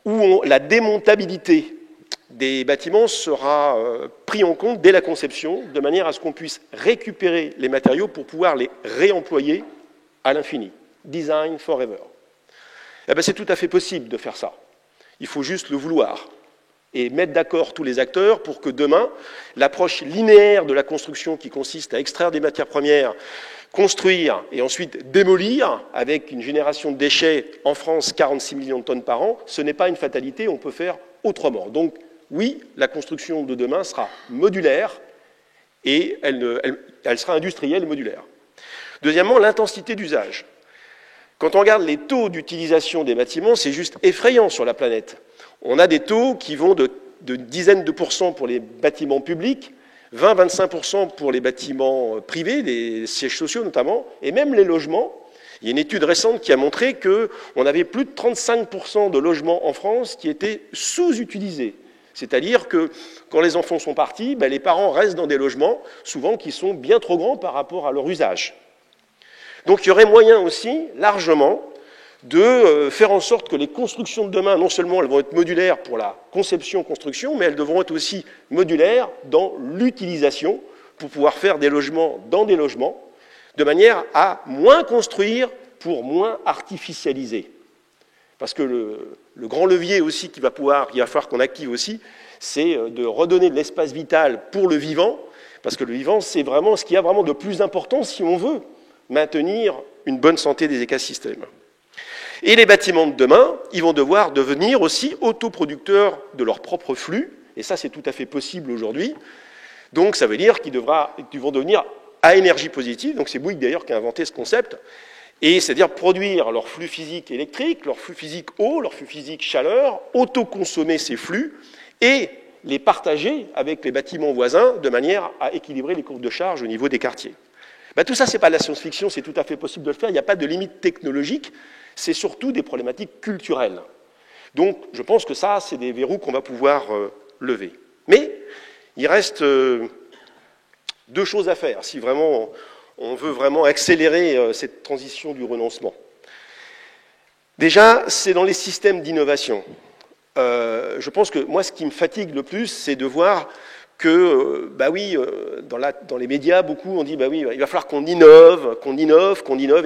où la démontabilité des bâtiments sera pris en compte dès la conception, de manière à ce qu'on puisse récupérer les matériaux pour pouvoir les réemployer à l'infini. Design forever. Eh bien, c'est tout à fait possible de faire ça. Il faut juste le vouloir et mettre d'accord tous les acteurs pour que demain, l'approche linéaire de la construction qui consiste à extraire des matières premières, construire et ensuite démolir avec une génération de déchets en France, 46 millions de tonnes par an, ce n'est pas une fatalité, on peut faire autrement. Donc oui, la construction de demain sera modulaire et elle sera industrielle et modulaire. Deuxièmement, l'intensité d'usage. Quand on regarde les taux d'utilisation des bâtiments, c'est juste effrayant sur la planète. On a des taux qui vont de dizaines de pourcents pour les bâtiments publics, 20-25% pour les bâtiments privés, les sièges sociaux notamment, et même les logements. Il y a une étude récente qui a montré qu'on avait plus de 35% de logements en France qui étaient sous-utilisés. C'est-à-dire que quand les enfants sont partis, ben les parents restent dans des logements, souvent qui sont bien trop grands par rapport à leur usage. Donc il y aurait moyen aussi, largement, de faire en sorte que les constructions de demain, non seulement elles vont être modulaires pour la conception-construction, mais elles devront être aussi modulaires dans l'utilisation pour pouvoir faire des logements dans des logements, de manière à moins construire pour moins artificialiser. Parce que le grand levier aussi qu'il va falloir qu'on active aussi, c'est de redonner de l'espace vital pour le vivant, parce que le vivant, c'est vraiment ce qu'il y a vraiment de plus important si on veut maintenir une bonne santé des écosystèmes. Et les bâtiments de demain, ils vont devoir devenir aussi autoproducteurs de leur propre flux, et ça c'est tout à fait possible aujourd'hui. Donc ça veut dire qu'ils vont devenir à énergie positive, donc c'est Bouygues d'ailleurs qui a inventé ce concept, et c'est-à-dire produire leur flux physique électrique, leur flux physique eau, leur flux physique chaleur, autoconsommer ces flux, et les partager avec les bâtiments voisins de manière à équilibrer les courbes de charge au niveau des quartiers. Ben, tout ça, ce n'est pas de la science-fiction, c'est tout à fait possible de le faire, il n'y a pas de limite technologique, c'est surtout des problématiques culturelles. Donc, je pense que ça, c'est des verrous qu'on va pouvoir lever. Mais il reste deux choses à faire, si vraiment on veut vraiment accélérer cette transition du renoncement. Déjà, c'est dans les systèmes d'innovation. Je pense que moi, ce qui me fatigue le plus, c'est de voir que, dans les médias, beaucoup on dit, il va falloir qu'on innove,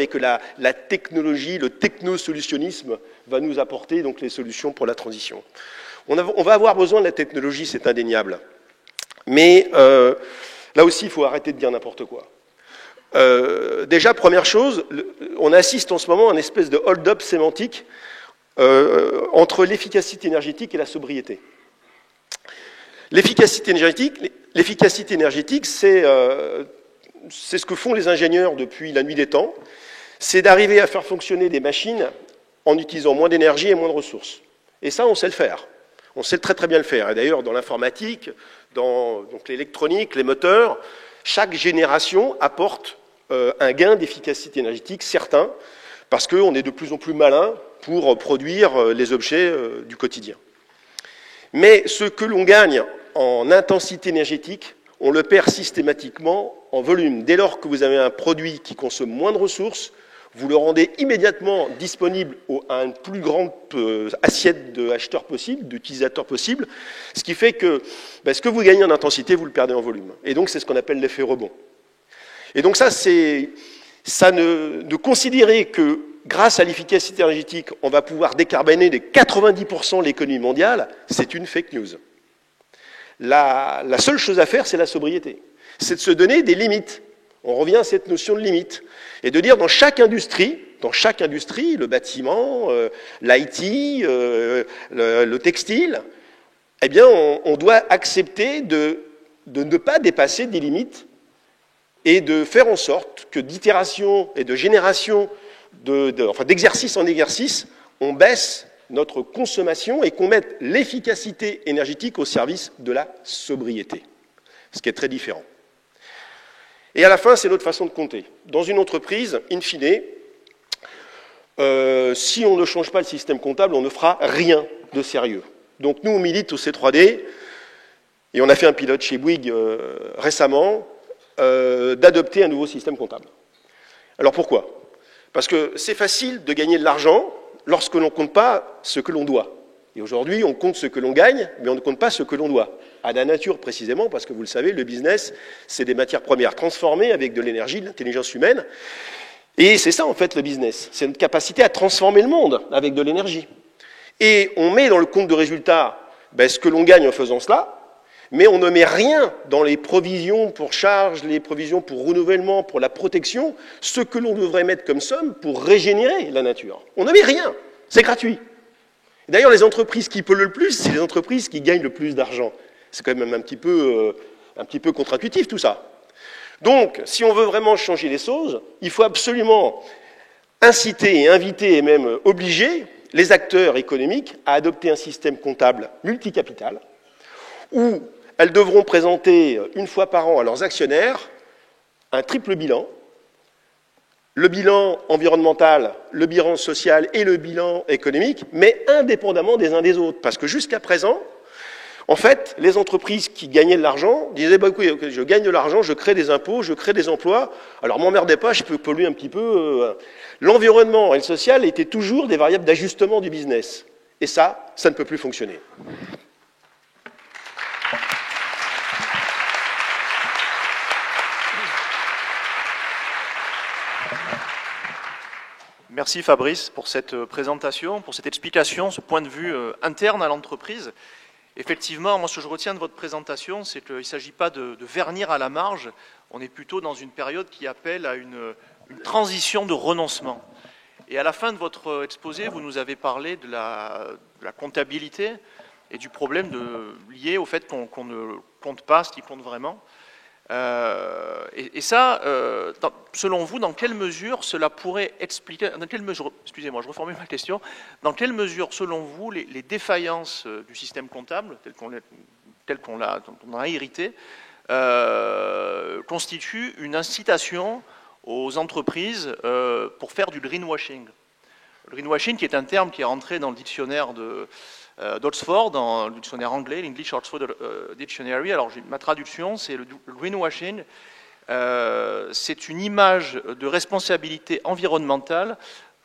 et que la technologie, le technosolutionnisme va nous apporter donc les solutions pour la transition. On va avoir besoin de la technologie, c'est indéniable. Mais là aussi, il faut arrêter de dire n'importe quoi. Déjà, première chose, on assiste en ce moment à une espèce de hold-up sémantique entre l'efficacité énergétique et la sobriété. L'efficacité énergétique, c'est ce que font les ingénieurs depuis la nuit des temps, c'est d'arriver à faire fonctionner des machines en utilisant moins d'énergie et moins de ressources. Et ça, on sait le faire. On sait très très bien le faire. Et d'ailleurs, dans l'informatique, dans l'électronique, les moteurs, chaque génération apporte un gain d'efficacité énergétique certain, parce qu'on est de plus en plus malin pour produire les objets du quotidien. Mais ce que l'on gagne en intensité énergétique, on le perd systématiquement en volume. Dès lors que vous avez un produit qui consomme moins de ressources, vous le rendez immédiatement disponible à une plus grande assiette d'acheteurs possible, d'utilisateurs possibles, ce qui fait que ce que vous gagnez en intensité, vous le perdez en volume. Et donc c'est ce qu'on appelle l'effet rebond. Et donc ça de considérer que grâce à l'efficacité énergétique, on va pouvoir décarboner de 90% l'économie mondiale, c'est une fake news. La seule chose à faire, c'est la sobriété. C'est de se donner des limites. On revient à cette notion de limite. Et de dire dans chaque industrie, le bâtiment, l'IT, le textile, eh bien, on doit accepter de ne pas dépasser des limites et de faire en sorte que d'itération et de génération, d'exercice en exercice, on baisse notre consommation et qu'on mette l'efficacité énergétique au service de la sobriété, ce qui est très différent. Et à la fin, c'est notre façon de compter. Dans une entreprise, in fine, si on ne change pas le système comptable, on ne fera rien de sérieux. Donc nous, on milite au C3D, et on a fait un pilote chez Bouygues récemment, d'adopter un nouveau système comptable. Alors pourquoi ? Parce que c'est facile de gagner de l'argent lorsque l'on ne compte pas ce que l'on doit. Et aujourd'hui, on compte ce que l'on gagne, mais on ne compte pas ce que l'on doit. À la nature, précisément, parce que vous le savez, le business, c'est des matières premières transformées avec de l'énergie, de l'intelligence humaine. Et c'est ça, en fait, le business. C'est notre capacité à transformer le monde avec de l'énergie. Et on met dans le compte de résultat ce que l'on gagne en faisant cela, mais on ne met rien dans les provisions pour charge, les provisions pour renouvellement, pour la protection, ce que l'on devrait mettre comme somme pour régénérer la nature. On ne met rien, c'est gratuit. D'ailleurs, les entreprises qui polluent le plus, c'est les entreprises qui gagnent le plus d'argent. C'est quand même un petit peu contre-intuitif tout ça. Donc, si on veut vraiment changer les choses, il faut absolument inciter et inviter et même obliger les acteurs économiques à adopter un système comptable multicapital où elles devront présenter une fois par an à leurs actionnaires un triple bilan, le bilan environnemental, le bilan social et le bilan économique, mais indépendamment des uns des autres. Parce que jusqu'à présent, En fait, les entreprises qui gagnaient de l'argent disaient bah, oui, je gagne de l'argent, je crée des impôts, je crée des emplois, alors m'emmerdez pas, je peux polluer un petit peu. L'environnement et le social étaient toujours des variables d'ajustement du business. Et ça ne peut plus fonctionner. Merci Fabrice pour cette présentation, pour cette explication, ce point de vue interne à l'entreprise. Effectivement, moi ce que je retiens de votre présentation, c'est qu'il ne s'agit pas de vernir à la marge, on est plutôt dans une période qui appelle à une transition de renoncement. Et à la fin de votre exposé, vous nous avez parlé de la comptabilité et du problème lié au fait qu'on ne compte pas ce qui compte vraiment. Et ça, selon vous, dans quelle mesure cela pourrait expliquer, dans quelle mesure, excusez-moi, je reformule ma question, dans quelle mesure, selon vous, les défaillances du système comptable, tel qu'on a hérité, constituent une incitation aux entreprises pour faire du greenwashing? Le greenwashing qui est un terme qui est rentré dans le dictionnaire d'Oxford, dans le dictionnaire anglais, l'English Oxford Dictionary. Alors ma traduction, c'est le greenwashing, c'est une image de responsabilité environnementale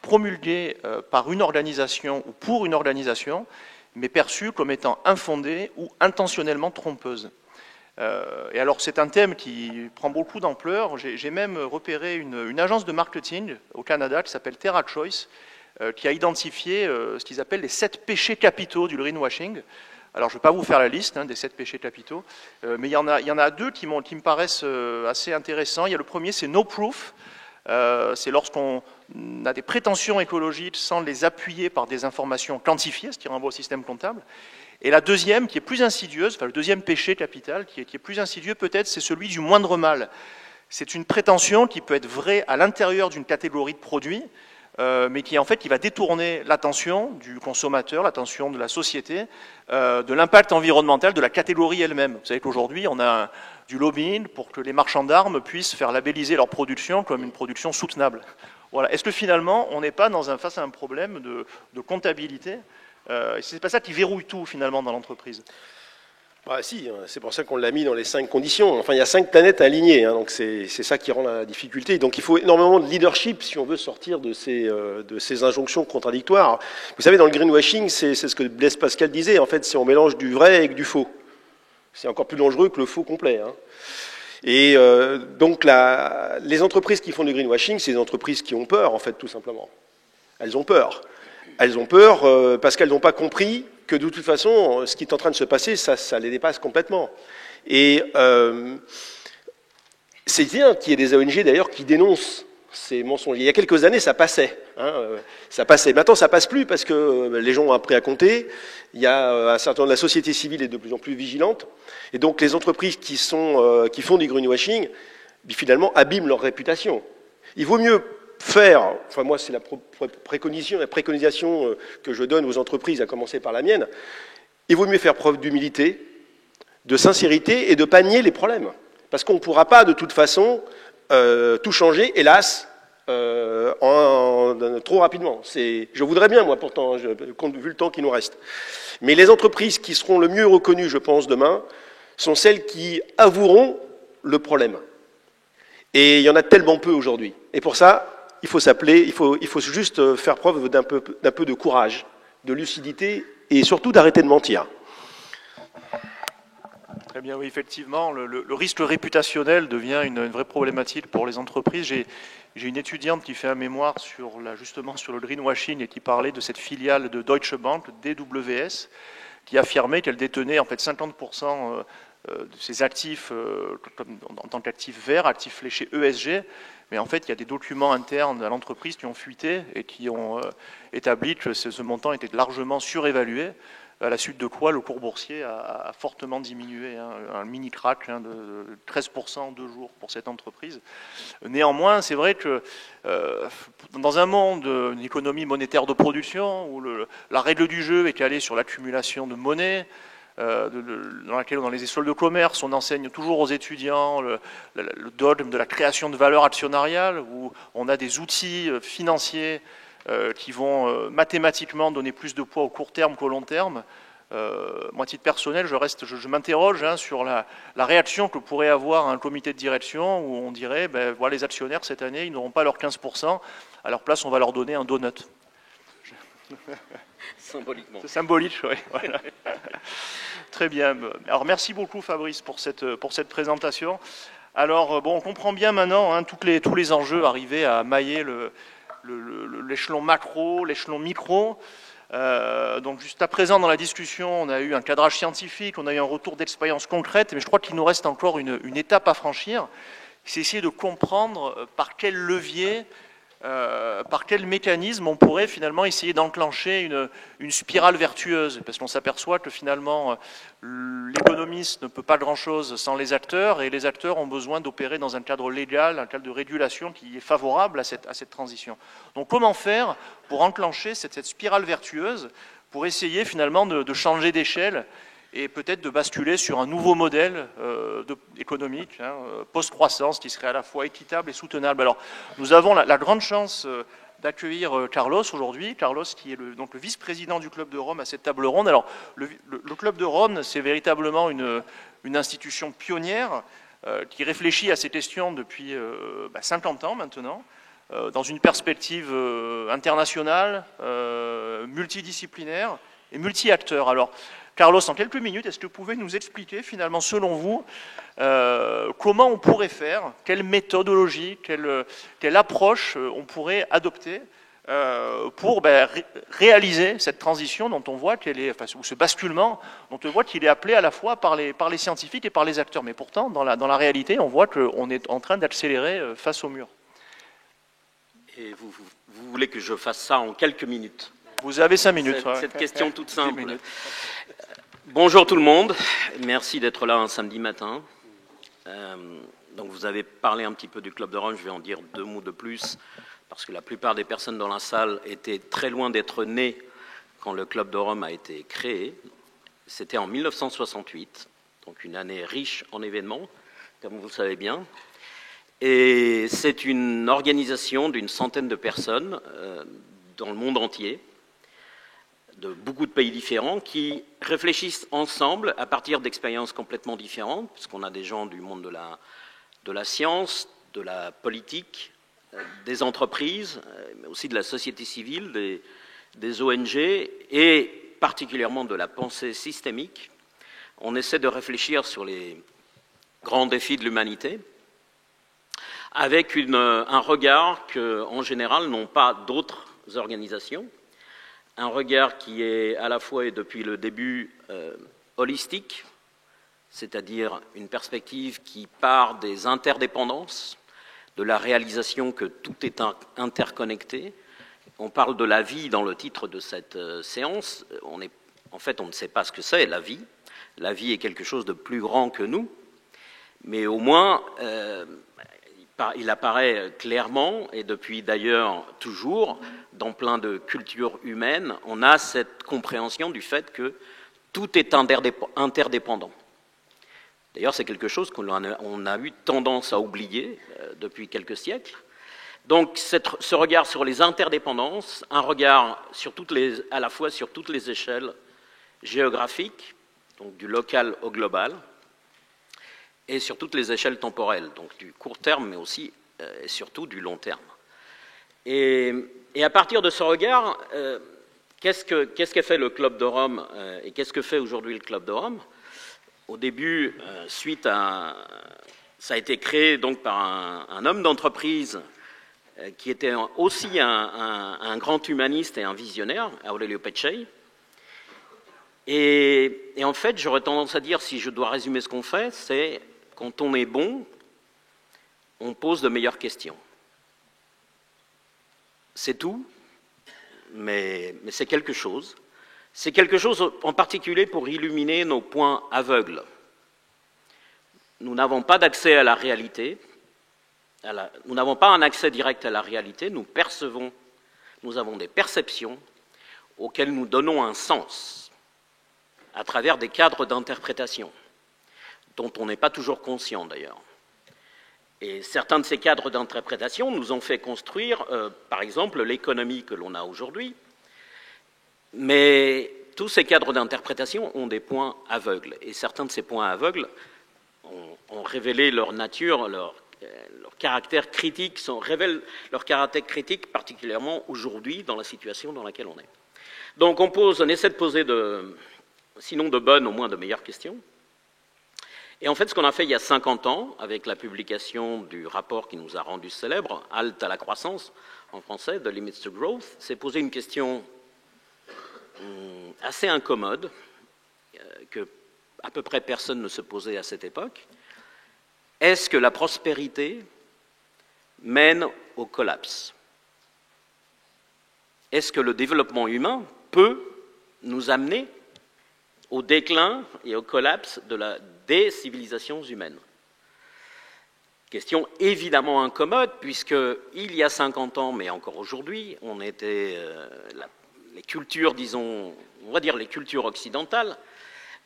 promulguée par une organisation ou pour une organisation, mais perçue comme étant infondée ou intentionnellement trompeuse. Et alors c'est un thème qui prend beaucoup d'ampleur. J'ai même repéré une agence de marketing au Canada qui s'appelle TerraChoice, qui a identifié ce qu'ils appellent les 7 péchés capitaux du greenwashing. Alors je ne vais pas vous faire la liste des 7 péchés capitaux, mais il y en a 2 qui me paraissent assez intéressants. Il y a le premier, c'est no proof. C'est lorsqu'on a des prétentions écologiques sans les appuyer par des informations quantifiées, ce qui renvoie au système comptable. Et la deuxième, qui est plus insidieuse, enfin le deuxième péché capital, qui est plus insidieux peut-être, c'est celui du moindre mal. C'est une prétention qui peut être vraie à l'intérieur d'une catégorie de produits, mais qui va détourner l'attention du consommateur, l'attention de la société, de l'impact environnemental de la catégorie elle-même. Vous savez qu'aujourd'hui, on a du lobbying pour que les marchands d'armes puissent faire labelliser leur production comme une production soutenable. Voilà. Est-ce que finalement, on n'est pas face à un problème de comptabilité? C'est pas ça qui verrouille tout finalement dans l'entreprise? Bah, si, c'est pour ça qu'on l'a mis dans les 5 conditions. Enfin, il y a 5 planètes alignées, donc c'est ça qui rend la difficulté. Donc il faut énormément de leadership si on veut sortir de ces injonctions contradictoires. Vous savez, dans le greenwashing, c'est ce que Blaise Pascal disait, en fait, c'est on mélange du vrai avec du faux. C'est encore plus dangereux que le faux complet. Et donc les entreprises qui font du greenwashing, c'est des entreprises qui ont peur, en fait, tout simplement. Elles ont peur. Elles ont peur parce qu'elles n'ont pas compris que de toute façon, ce qui est en train de se passer, ça les dépasse complètement. Et c'est bien qu'il y ait des ONG d'ailleurs qui dénoncent ces mensonges. Il y a quelques années, ça passait. Ça passait. Maintenant, ça passe plus parce que les gens ont appris à compter. Il y a un certain nombre de la société civile est de plus en plus vigilante. Et donc, les entreprises qui font du greenwashing, finalement, abîment leur réputation. Il vaut mieux faire, enfin moi c'est la préconisation que je donne aux entreprises, à commencer par la mienne, il vaut mieux faire preuve d'humilité, de sincérité et de pas nier les problèmes. Parce qu'on ne pourra pas de toute façon tout changer, hélas, trop rapidement. Je voudrais bien, moi pourtant, vu le temps qui nous reste. Mais les entreprises qui seront le mieux reconnues, je pense, demain, sont celles qui avoueront le problème. Et il y en a tellement peu aujourd'hui. Et pour ça, il faut juste faire preuve d'un peu de courage, de lucidité et surtout d'arrêter de mentir. Très bien, oui, effectivement, le risque réputationnel devient une vraie problématique pour les entreprises. J'ai une étudiante qui fait un mémoire justement sur le greenwashing et qui parlait de cette filiale de Deutsche Bank, DWS, qui affirmait qu'elle détenait en fait 50% de ses actifs en tant qu'actifs verts, actifs fléchés ESG. Mais en fait, il y a des documents internes à l'entreprise qui ont fuité et qui ont établi que ce montant était largement surévalué, à la suite de quoi le cours boursier a fortement diminué, un mini-crack de 13% en 2 jours pour cette entreprise. Néanmoins, c'est vrai que dans un monde, une économie monétaire de production, où la règle du jeu est calée sur l'accumulation de monnaie, dans les écoles de commerce, on enseigne toujours aux étudiants le dogme de la création de valeur actionnariale, où on a des outils financiers qui vont mathématiquement donner plus de poids au court terme qu'au long terme. Moi, à titre personnel, je m'interroge sur la réaction que pourrait avoir un comité de direction où on dirait, ben, voilà, les actionnaires, cette année, ils n'auront pas leurs 15%, à leur place, on va leur donner un donut. Symboliquement. C'est symbolique, oui. Voilà. Très bien. Alors, merci beaucoup, Fabrice, pour cette présentation. Alors, bon, on comprend bien maintenant tous les enjeux arrivés à mailler l'échelon macro, l'échelon micro. Donc, juste à présent, dans la discussion, on a eu un cadrage scientifique, on a eu un retour d'expérience concrète, mais je crois qu'il nous reste encore une étape à franchir. C'est essayer de comprendre par quel levier, par quel mécanisme on pourrait finalement essayer d'enclencher une spirale vertueuse, parce qu'on s'aperçoit que finalement l'économiste ne peut pas grand-chose sans les acteurs, et les acteurs ont besoin d'opérer dans un cadre légal, un cadre de régulation qui est favorable à cette transition. Donc comment faire pour enclencher cette spirale vertueuse, pour essayer finalement de changer d'échelle et peut-être de basculer sur un nouveau modèle économique, post-croissance, qui serait à la fois équitable et soutenable. Alors, nous avons la grande chance d'accueillir Carlos aujourd'hui. Carlos, qui est le vice-président du Club de Rome à cette table ronde. Alors, le Club de Rome, c'est véritablement une institution pionnière qui réfléchit à ces questions depuis 50 ans maintenant, dans une perspective internationale, multidisciplinaire et multi-acteurs. Alors, Carlos, en quelques minutes, est-ce que vous pouvez nous expliquer finalement, selon vous, comment on pourrait faire, quelle méthodologie, quelle approche on pourrait adopter pour réaliser cette transition dont on voit qu'elle est, ou ce basculement dont on voit qu'il est appelé à la fois par les scientifiques et par les acteurs. Mais pourtant, dans la réalité, on voit qu'on est en train d'accélérer face au mur. Et vous voulez que je fasse ça en quelques minutes? Vous avez 5 minutes. Cette question toute simple. Bonjour tout le monde, merci d'être là un samedi matin. Donc vous avez parlé un petit peu du Club de Rome, je vais en dire 2 mots de plus, parce que la plupart des personnes dans la salle étaient très loin d'être nées quand le Club de Rome a été créé. C'était en 1968, donc une année riche en événements, comme vous le savez bien. Et c'est une organisation d'une centaine de personnes dans le monde entier, de beaucoup de pays différents, qui réfléchissent ensemble à partir d'expériences complètement différentes, puisqu'on a des gens du monde de la science, de la politique, des entreprises, mais aussi de la société civile, des ONG, et particulièrement de la pensée systémique. On essaie de réfléchir sur les grands défis de l'humanité, avec un regard que, en général, n'ont pas d'autres organisations. Un regard qui est à la fois et depuis le début holistique, c'est-à-dire une perspective qui part des interdépendances, de la réalisation que tout est interconnecté. On parle de la vie dans le titre de cette séance. En fait, on ne sait pas ce que c'est, la vie. La vie est quelque chose de plus grand que nous, mais au moins, il apparaît clairement, et depuis d'ailleurs toujours, dans plein de cultures humaines, on a cette compréhension du fait que tout est interdépendant. D'ailleurs, c'est quelque chose qu'on a eu tendance à oublier depuis quelques siècles. Donc, ce regard sur les interdépendances, un regard à la fois sur toutes les échelles géographiques, donc du local au global, et sur toutes les échelles temporelles, donc du court terme, mais aussi et surtout du long terme. Et à partir de ce regard, qu'est-ce qu'a fait le Club de Rome et qu'est-ce que fait aujourd'hui le Club de Rome? Au début, ça a été créé donc par un homme d'entreprise qui était aussi un grand humaniste et un visionnaire, Aurelio Peccei. Et en fait, j'aurais tendance à dire, si je dois résumer ce qu'on fait, c'est quand on est bon, on pose de meilleures questions. C'est tout, mais c'est quelque chose. C'est quelque chose en particulier pour illuminer nos points aveugles. Nous n'avons pas d'accès à la réalité, nous n'avons pas un accès direct à la réalité, nous percevons, nous avons des perceptions auxquelles nous donnons un sens à travers des cadres d'interprétation, dont on n'est pas toujours conscient d'ailleurs. Et certains de ces cadres d'interprétation nous ont fait construire, par exemple, l'économie que l'on a aujourd'hui, mais tous ces cadres d'interprétation ont des points aveugles. Et certains de ces points aveugles ont révélé leur nature, leur caractère critique, révèlent leur caractère critique particulièrement aujourd'hui dans la situation dans laquelle on est. Donc on essaie de poser, sinon de bonnes, au moins de meilleures questions. Et en fait, ce qu'on a fait il y a 50 ans, avec la publication du rapport qui nous a rendu célèbre, Halte à la croissance, en français, The Limits to Growth, c'est poser une question assez incommode, que à peu près personne ne se posait à cette époque. Est-ce que la prospérité mène au collapse? Est-ce que le développement humain peut nous amener au déclin et au collapse des civilisations humaines? Question évidemment incommode, puisque il y a 50 ans, mais encore aujourd'hui, on était les cultures, disons, on va dire les cultures occidentales,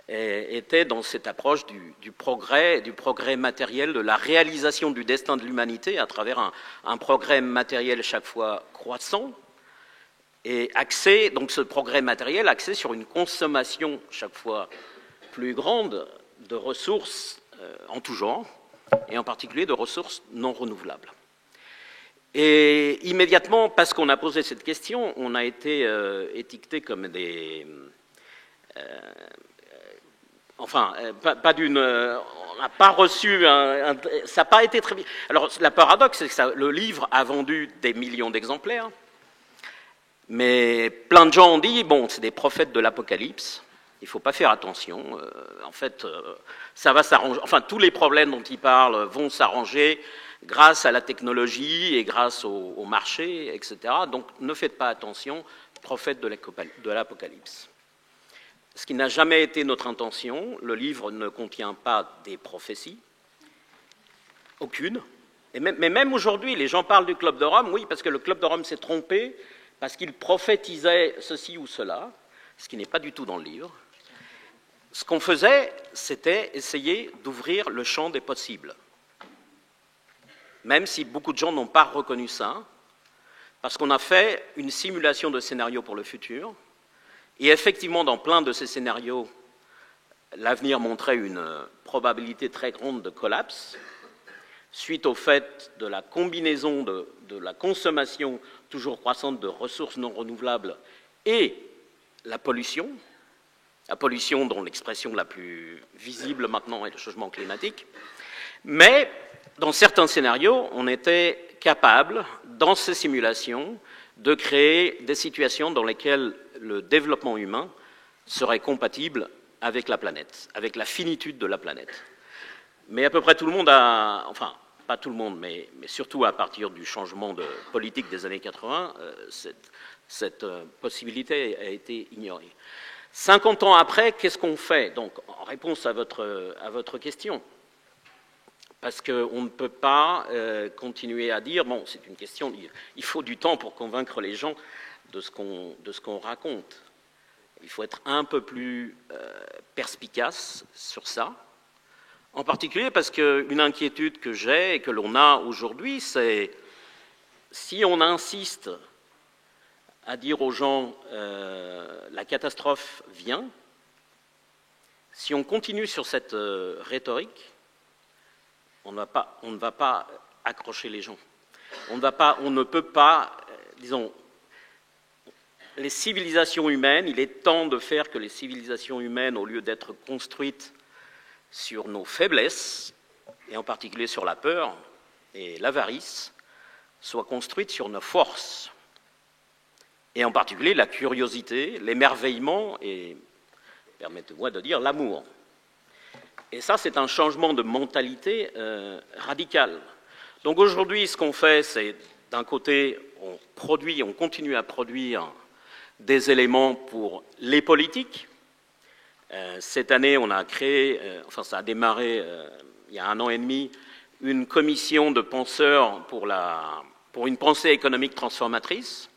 étaient dans cette approche du progrès matériel, de la réalisation du destin de l'humanité à travers un progrès matériel chaque fois croissant, et donc ce progrès matériel axé sur une consommation chaque fois plus grande de ressources en tout genre, et en particulier de ressources non renouvelables. Et immédiatement, parce qu'on a posé cette question, on a été étiqueté comme des... on n'a pas reçu ça n'a pas été très bien. Alors, la paradoxe, c'est que le livre a vendu des millions d'exemplaires, mais plein de gens ont dit, bon, c'est des prophètes de l'Apocalypse, il ne faut pas faire attention, en fait, ça va s'arranger, enfin, tous les problèmes dont ils parlent vont s'arranger grâce à la technologie et grâce au marché, etc. Donc, ne faites pas attention, prophètes de l'Apocalypse. Ce qui n'a jamais été notre intention, le livre ne contient pas des prophéties, aucune. Mais même aujourd'hui, les gens parlent du Club de Rome, oui, parce que le Club de Rome s'est trompé, parce qu'il prophétisait ceci ou cela, ce qui n'est pas du tout dans le livre. Ce qu'on faisait, c'était essayer d'ouvrir le champ des possibles. Même si beaucoup de gens n'ont pas reconnu ça, parce qu'on a fait une simulation de scénario pour le futur, et effectivement, dans plein de ces scénarios, l'avenir montrait une probabilité très grande de collapse, suite au fait de la combinaison de la consommation toujours croissante de ressources non renouvelables et la pollution dont l'expression la plus visible maintenant est le changement climatique. Mais dans certains scénarios, on était capable, dans ces simulations, de créer des situations dans lesquelles le développement humain serait compatible avec la planète, avec la finitude de la planète. Mais à peu près tout le monde enfin, pas tout le monde, mais surtout à partir du changement de politique des années 80, cette possibilité a été ignorée. 50 ans après, qu'est-ce qu'on fait? Donc, en réponse à votre question, parce qu'on ne peut pas continuer à dire, bon, c'est une question, il faut du temps pour convaincre les gens de ce qu'on raconte. Il faut être un peu plus perspicace sur ça, en particulier parce qu'une inquiétude que j'ai et que l'on a aujourd'hui, c'est si on insiste à dire aux gens la catastrophe vient, si on continue sur cette rhétorique, on ne va pas accrocher les gens. On ne peut pas, disons, les civilisations humaines, il est temps de faire que les civilisations humaines, au lieu d'être construites sur nos faiblesses, et en particulier sur la peur et l'avarice, soient construites sur nos forces, et en particulier la curiosité, l'émerveillement et, permettez-moi de dire, l'amour. Et ça, c'est un changement de mentalité radical. Donc aujourd'hui, ce qu'on fait, c'est, d'un côté, on continue à produire des éléments pour les politiques. Cette année, on a créé, enfin ça a démarré il y a 1 an et demi, une commission de penseurs pour une pensée économique transformatrice,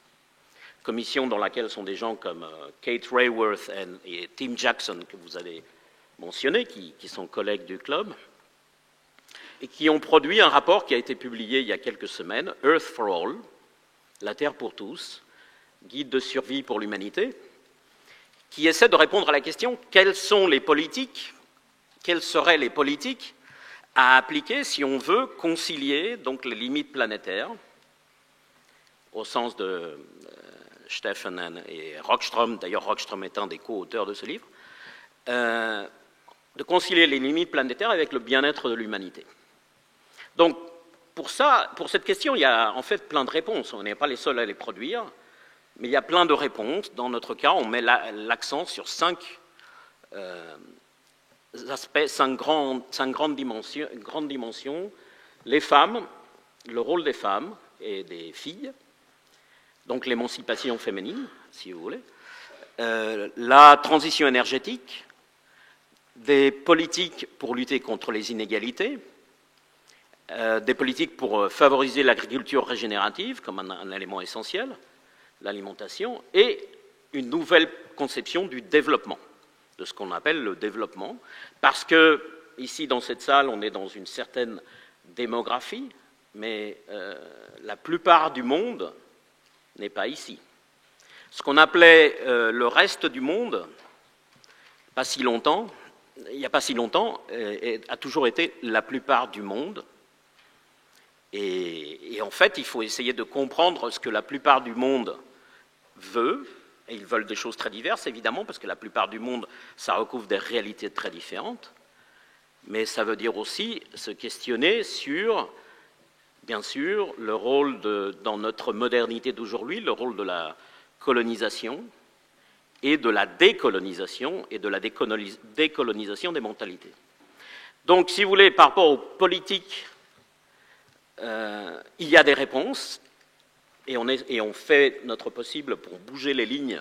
commission dans laquelle sont des gens comme Kate Raworth et Tim Jackson, que vous avez mentionné, qui sont collègues du club, et qui ont produit un rapport qui a été publié il y a quelques semaines, Earth for All, la Terre pour tous, guide de survie pour l'humanité, qui essaie de répondre à la question quelles seraient les politiques à appliquer si on veut concilier donc les limites planétaires, au sens de Stephen et Rockström, d'ailleurs Rockström est un des co-auteurs de ce livre, de concilier les limites planétaires avec le bien-être de l'humanité. Donc, pour cette question, il y a en fait plein de réponses. On n'est pas les seuls à les produire, mais il y a plein de réponses. Dans notre cas, on met l'accent sur 5 aspects, 5 grandes dimensions. Les femmes, le rôle des femmes et des filles, donc l'émancipation féminine, si vous voulez, la transition énergétique, des politiques pour lutter contre les inégalités, des politiques pour favoriser l'agriculture régénérative comme un élément essentiel, l'alimentation, et une nouvelle conception du développement, de ce qu'on appelle le développement, parce que, ici, dans cette salle, on est dans une certaine démographie, mais la plupart du monde n'est pas ici. Ce qu'on appelait le reste du monde, il n'y a pas si longtemps, a toujours été la plupart du monde. Et en fait, il faut essayer de comprendre ce que la plupart du monde veut, et ils veulent des choses très diverses, évidemment, parce que la plupart du monde, ça recouvre des réalités très différentes, mais ça veut dire aussi se questionner sur, bien sûr, le rôle dans notre modernité d'aujourd'hui, le rôle de la colonisation et de la décolonisation et de la décolonisation des mentalités. Donc, si vous voulez, par rapport aux politiques, il y a des réponses, et on fait notre possible pour bouger les lignes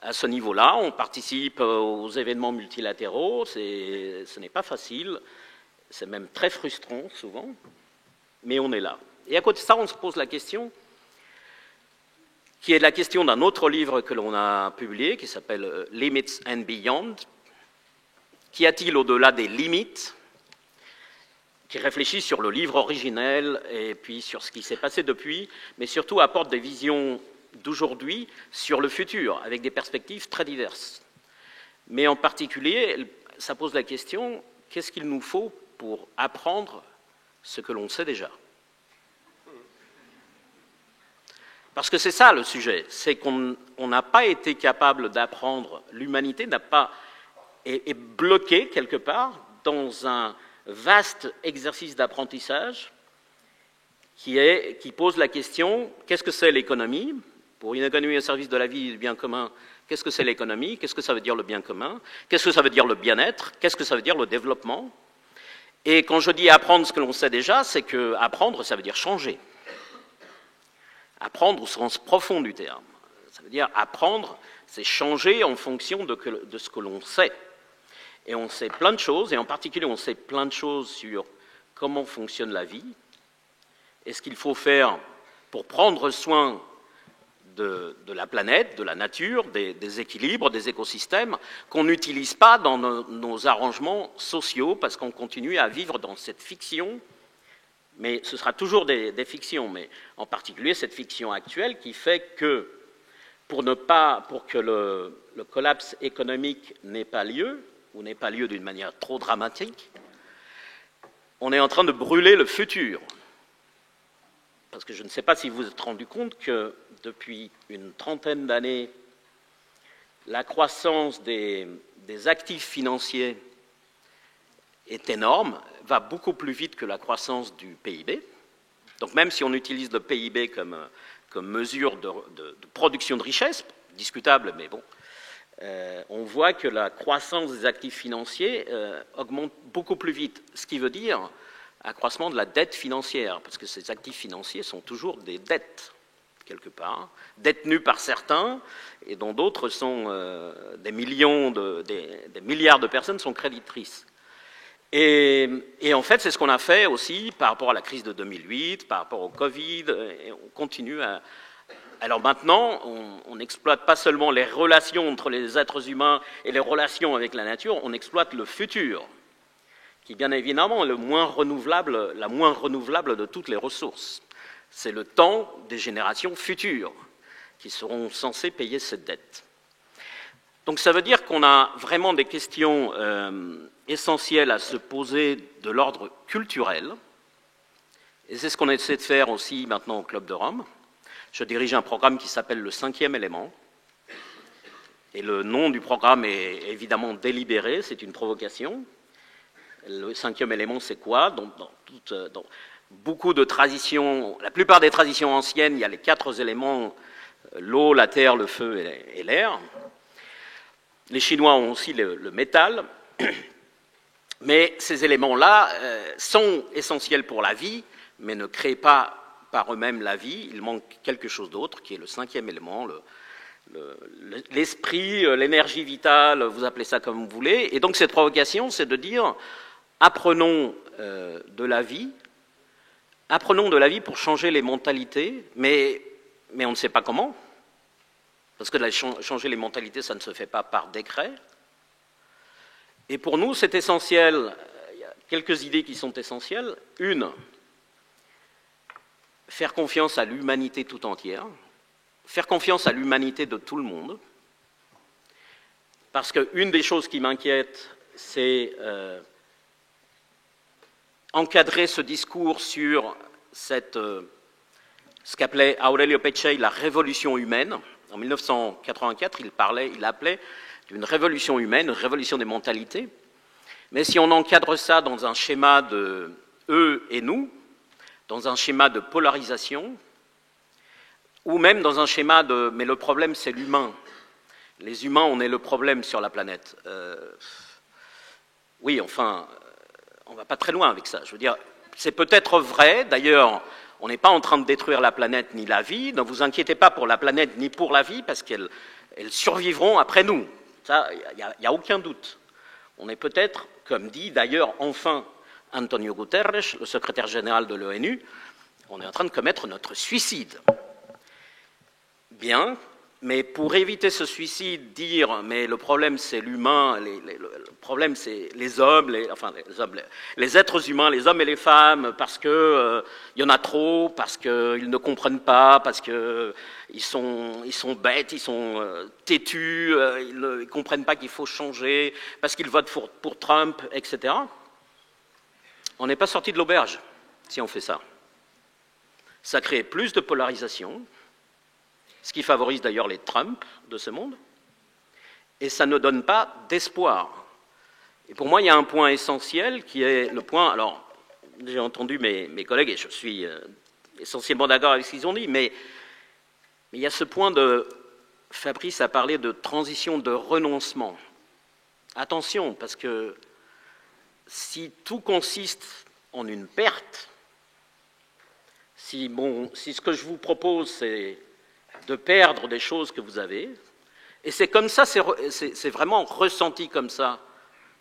à ce niveau-là. On participe aux événements multilatéraux, ce n'est pas facile, c'est même très frustrant souvent, mais on est là. Et à côté de ça, on se pose la question, qui est la question d'un autre livre que l'on a publié, qui s'appelle « Limits and Beyond ». Qu'y a-t-il au-delà des limites ? Qui réfléchit sur le livre originel et puis sur ce qui s'est passé depuis, mais surtout apporte des visions d'aujourd'hui sur le futur, avec des perspectives très diverses. Mais en particulier, ça pose la question, qu'est-ce qu'il nous faut pour apprendre ce que l'on sait déjà ? Parce que c'est ça le sujet, c'est qu'on n'a pas été capable d'apprendre, l'humanité est bloquée quelque part dans un vaste exercice d'apprentissage qui pose la question, qu'est-ce que c'est l'économie ? Pour une économie au service de la vie et du bien commun, qu'est-ce que c'est l'économie ? Qu'est-ce que ça veut dire le bien commun ? Qu'est-ce que ça veut dire le bien-être ? Qu'est-ce que ça veut dire le développement ? Et quand je dis apprendre ce que l'on sait déjà, c'est que apprendre, ça veut dire changer. Apprendre au sens profond du terme. Ça veut dire apprendre, c'est changer en fonction de ce que l'on sait. Et on sait plein de choses, et en particulier on sait plein de choses sur comment fonctionne la vie, et ce qu'il faut faire pour prendre soin de la planète, de la nature, des équilibres, des écosystèmes, qu'on n'utilise pas dans nos arrangements sociaux, parce qu'on continue à vivre dans cette fiction, mais ce sera toujours des fictions, mais en particulier cette fiction actuelle qui fait que, pour que le collapse économique n'ait pas lieu, ou n'ait pas lieu d'une manière trop dramatique, on est en train de brûler le futur. Parce que je ne sais pas si vous vous êtes rendu compte que depuis une trentaine d'années, la croissance des actifs financiers est énorme, va beaucoup plus vite que la croissance du PIB. Donc même si on utilise le PIB comme mesure de production de richesse, discutable, mais bon, on voit que la croissance des actifs financiers augmente beaucoup plus vite, ce qui veut dire accroissement de la dette financière, parce que ces actifs financiers sont toujours des dettes, quelque part, détenues par certains, et dont d'autres sont des milliards de personnes sont créditrices. Et en fait, c'est ce qu'on a fait aussi par rapport à la crise de 2008, par rapport au Covid, et on continue à... Alors maintenant, on n'exploite pas seulement les relations entre les êtres humains et les relations avec la nature, on exploite le futur, qui bien évidemment est la moins renouvelable de toutes les ressources. C'est le temps des générations futures qui seront censées payer cette dette. Donc ça veut dire qu'on a vraiment des questions essentielles à se poser de l'ordre culturel, et c'est ce qu'on essaie de faire aussi maintenant au Club de Rome. Je dirige un programme qui s'appelle le 5e élément, et le nom du programme est évidemment délibéré, c'est une provocation. Le 5e élément, c'est quoi? Dans beaucoup de traditions, la plupart des traditions anciennes, il y a les 4 éléments, l'eau, la terre, le feu et l'air. Les Chinois ont aussi le métal, mais ces éléments-là sont essentiels pour la vie, mais ne créent pas par eux-mêmes la vie. Il manque quelque chose d'autre, qui est le 5e élément, l'esprit, l'énergie vitale, vous appelez ça comme vous voulez. Et donc cette provocation, c'est de dire, apprenons de la vie pour changer les mentalités, mais on ne sait pas comment. Parce que changer les mentalités, ça ne se fait pas par décret. Et pour nous, c'est essentiel. Il y a quelques idées qui sont essentielles. Une, faire confiance à l'humanité tout entière. Faire confiance à l'humanité de tout le monde. Parce qu'une des choses qui m'inquiète, c'est encadrer ce discours sur ce qu'appelait Aurelio Peccei la révolution humaine. En 1984, il appelait d'une révolution humaine, une révolution des mentalités. Mais si on encadre ça dans un schéma de eux et nous, dans un schéma de polarisation, ou même dans un schéma de « mais le problème, c'est l'humain ». Les humains, on est le problème sur la planète. Oui, enfin, on ne va pas très loin avec ça. Je veux dire, c'est peut-être vrai, d'ailleurs, on n'est pas en train de détruire la planète ni la vie, ne vous inquiétez pas pour la planète ni pour la vie, parce qu'elles survivront après nous. Ça, il n'y a aucun doute. On est peut-être, comme dit d'ailleurs enfin Antonio Guterres, le secrétaire général de l'ONU, on est en train de commettre notre suicide. Bien, mais pour éviter ce suicide, dire mais le problème c'est l'humain, le problème c'est les hommes, les êtres humains, les hommes et les femmes, parce que y en a trop, parce qu'ils ne comprennent pas, parce que ils sont bêtes, ils sont têtus, ils ne comprennent pas qu'il faut changer, parce qu'ils votent pour Trump, etc. On n'est pas sorti de l'auberge si on fait ça. Ça crée plus de polarisation, ce qui favorise d'ailleurs les Trump de ce monde, et ça ne donne pas d'espoir. Et pour moi, il y a un point essentiel qui est le point, alors j'ai entendu mes collègues, et je suis essentiellement d'accord avec ce qu'ils ont dit, mais il y a ce point de, Fabrice a parlé de transition de renoncement. Attention, parce que si tout consiste en une perte, si ce que je vous propose, c'est de perdre des choses que vous avez, et c'est comme ça, c'est vraiment ressenti comme ça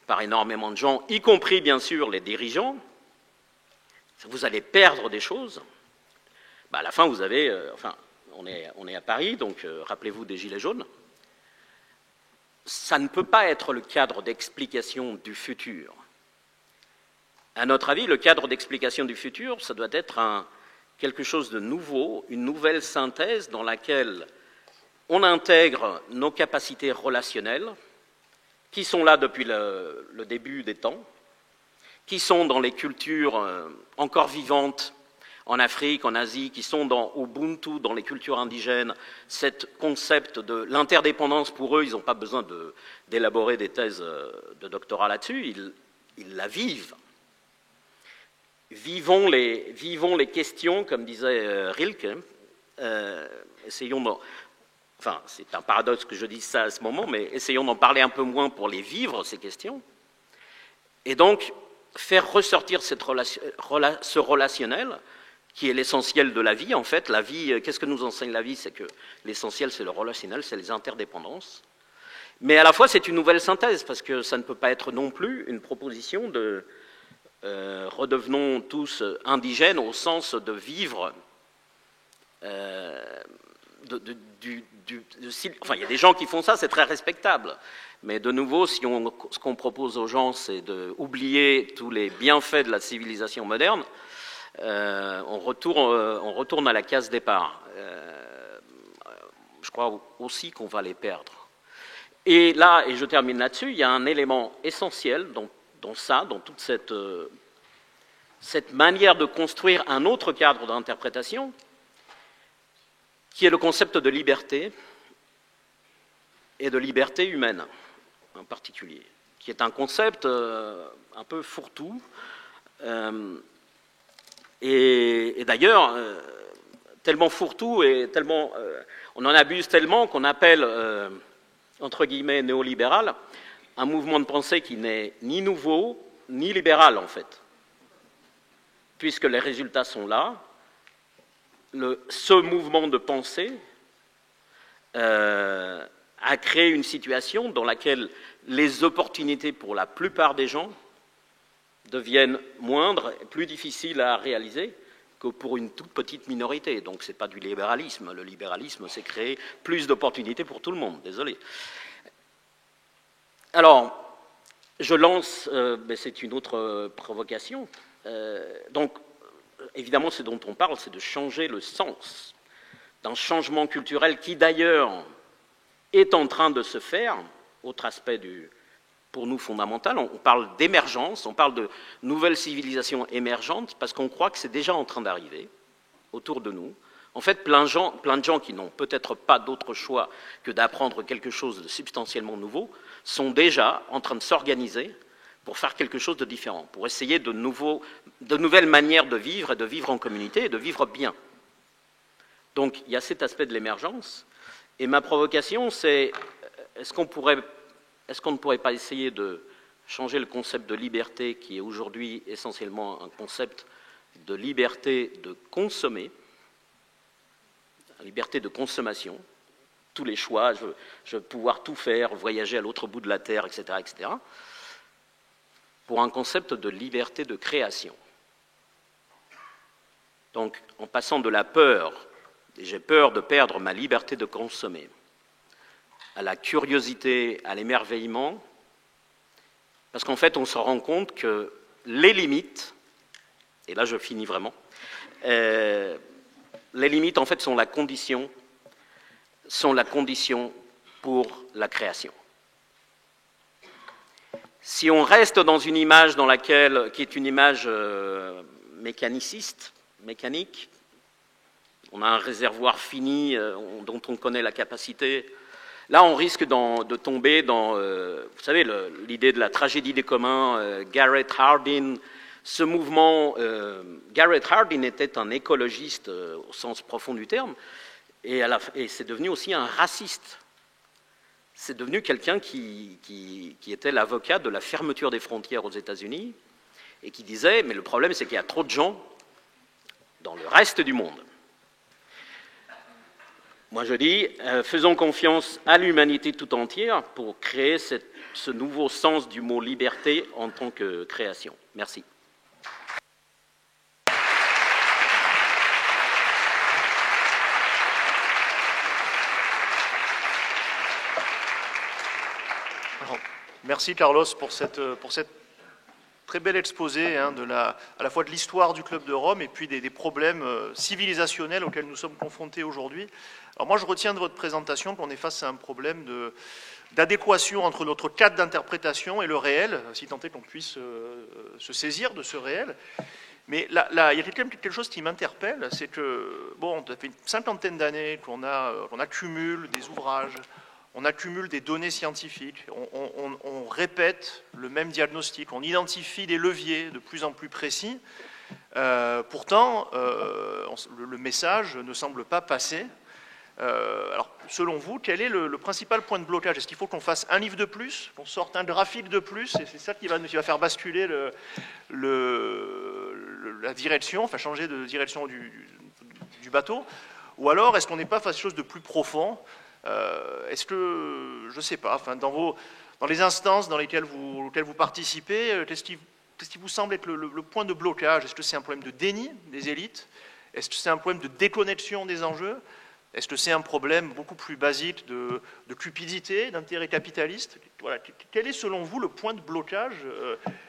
par énormément de gens, y compris bien sûr les dirigeants, vous allez perdre des choses, à la fin vous avez, on est à Paris, donc rappelez-vous des Gilets jaunes, ça ne peut pas être le cadre d'explication du futur. À notre avis, le cadre d'explication du futur, ça doit être quelque chose de nouveau, une nouvelle synthèse dans laquelle on intègre nos capacités relationnelles, qui sont là depuis le début des temps, qui sont dans les cultures encore vivantes en Afrique, en Asie, qui sont dans Ubuntu, dans les cultures indigènes, ce concept de l'interdépendance, pour eux, ils n'ont pas besoin d'élaborer des thèses de doctorat là-dessus, ils la vivent. Vivons les questions, comme disait Rilke, essayons c'est un paradoxe que je dise ça à ce moment, mais essayons d'en parler un peu moins pour les vivre, ces questions, et donc faire ressortir ce relationnel, qui est l'essentiel de la vie, en fait. La vie, qu'est-ce que nous enseigne la vie? C'est que l'essentiel, c'est le relationnel, c'est les interdépendances. Mais à la fois, c'est une nouvelle synthèse, parce que ça ne peut pas être non plus une proposition de redevenons tous indigènes au sens de vivre. Il y a des gens qui font ça, c'est très respectable. Mais de nouveau, ce qu'on propose aux gens, c'est d'oublier tous les bienfaits de la civilisation moderne, on retourne à la case départ. Je crois aussi qu'on va les perdre. Et là, et je termine là-dessus, il y a un élément essentiel dans toute cette manière de construire un autre cadre d'interprétation, qui est le concept de liberté, et de liberté humaine en particulier, qui est un concept un peu fourre-tout, et d'ailleurs tellement fourre-tout et tellement, on en abuse tellement qu'on appelle, entre guillemets, néolibéral, un mouvement de pensée qui n'est ni nouveau, ni libéral, en fait. Puisque les résultats sont là, ce mouvement de pensée a créé une situation dans laquelle les opportunités pour la plupart des gens deviennent moindres et plus difficiles à réaliser que pour une toute petite minorité. Donc ce n'est pas du libéralisme. Le libéralisme, c'est créer plus d'opportunités pour tout le monde. Désolé. Alors, je lance, mais c'est une autre provocation. Donc, évidemment, ce dont on parle, c'est de changer le sens d'un changement culturel qui, d'ailleurs, est en train de se faire. Autre aspect pour nous fondamental, on parle d'émergence, on parle de nouvelles civilisations émergentes, parce qu'on croit que c'est déjà en train d'arriver autour de nous. En fait, plein de gens qui n'ont peut-être pas d'autre choix que d'apprendre quelque chose de substantiellement nouveau, sont déjà en train de s'organiser pour faire quelque chose de différent, pour essayer de nouvelles manières de vivre et de vivre en communauté et de vivre bien. Donc, il y a cet aspect de l'émergence. Et ma provocation, c'est est-ce qu'on ne pourrait pas essayer de changer le concept de liberté, qui est aujourd'hui essentiellement un concept de liberté de consommer, la liberté de consommation, tous les choix, je veux pouvoir tout faire, voyager à l'autre bout de la Terre, etc., etc., pour un concept de liberté de création. Donc, en passant de la peur, et j'ai peur de perdre ma liberté de consommer, à la curiosité, à l'émerveillement, parce qu'en fait, on se rend compte que les limites, et là je finis vraiment, les limites, en fait, sont la condition pour la création. Si on reste dans une image qui est une image mécaniciste, mécanique, on a un réservoir fini dont on connaît la capacité. Là, on risque de tomber dans, vous savez, l'idée de la tragédie des communs, Garrett Hardin. Ce mouvement, Garrett Hardin était un écologiste au sens profond du terme, et c'est devenu aussi un raciste. C'est devenu quelqu'un qui était l'avocat de la fermeture des frontières aux États-Unis et qui disait, mais le problème, c'est qu'il y a trop de gens dans le reste du monde. Moi, je dis, faisons confiance à l'humanité tout entière pour créer ce nouveau sens du mot liberté en tant que création. Merci. Alors, merci Carlos pour cette très bel exposé à la fois de l'histoire du Club de Rome et puis des problèmes civilisationnels auxquels nous sommes confrontés aujourd'hui. Alors moi, je retiens de votre présentation qu'on est face à un problème d'adéquation entre notre cadre d'interprétation et le réel, si tant est qu'on puisse se saisir de ce réel. Mais là, il y a quelque chose qui m'interpelle, c'est que, bon, ça fait une cinquantaine d'années qu'on accumule des ouvrages, on accumule des données scientifiques, on répète le même diagnostic, on identifie des leviers de plus en plus précis. Pourtant, le message ne semble pas passer. Alors, selon vous, quel est le principal point de blocage? Est-ce qu'il faut qu'on fasse un livre de plus, qu'on sorte un graphique de plus, et c'est ça qui va faire basculer la direction, enfin changer de direction du bateau? Ou alors, est-ce qu'on n'est pas face à quelque chose de plus profond? Est-ce que, je ne sais pas, enfin, dans les instances dans lesquelles vous participez, qu'est-ce qui vous semble être le point de blocage? Est-ce que c'est un problème de déni des élites? Est-ce que c'est un problème de déconnexion des enjeux? Est-ce que c'est un problème beaucoup plus basique de cupidité, d'intérêt capitaliste? Voilà. Quel est selon vous le point de blocage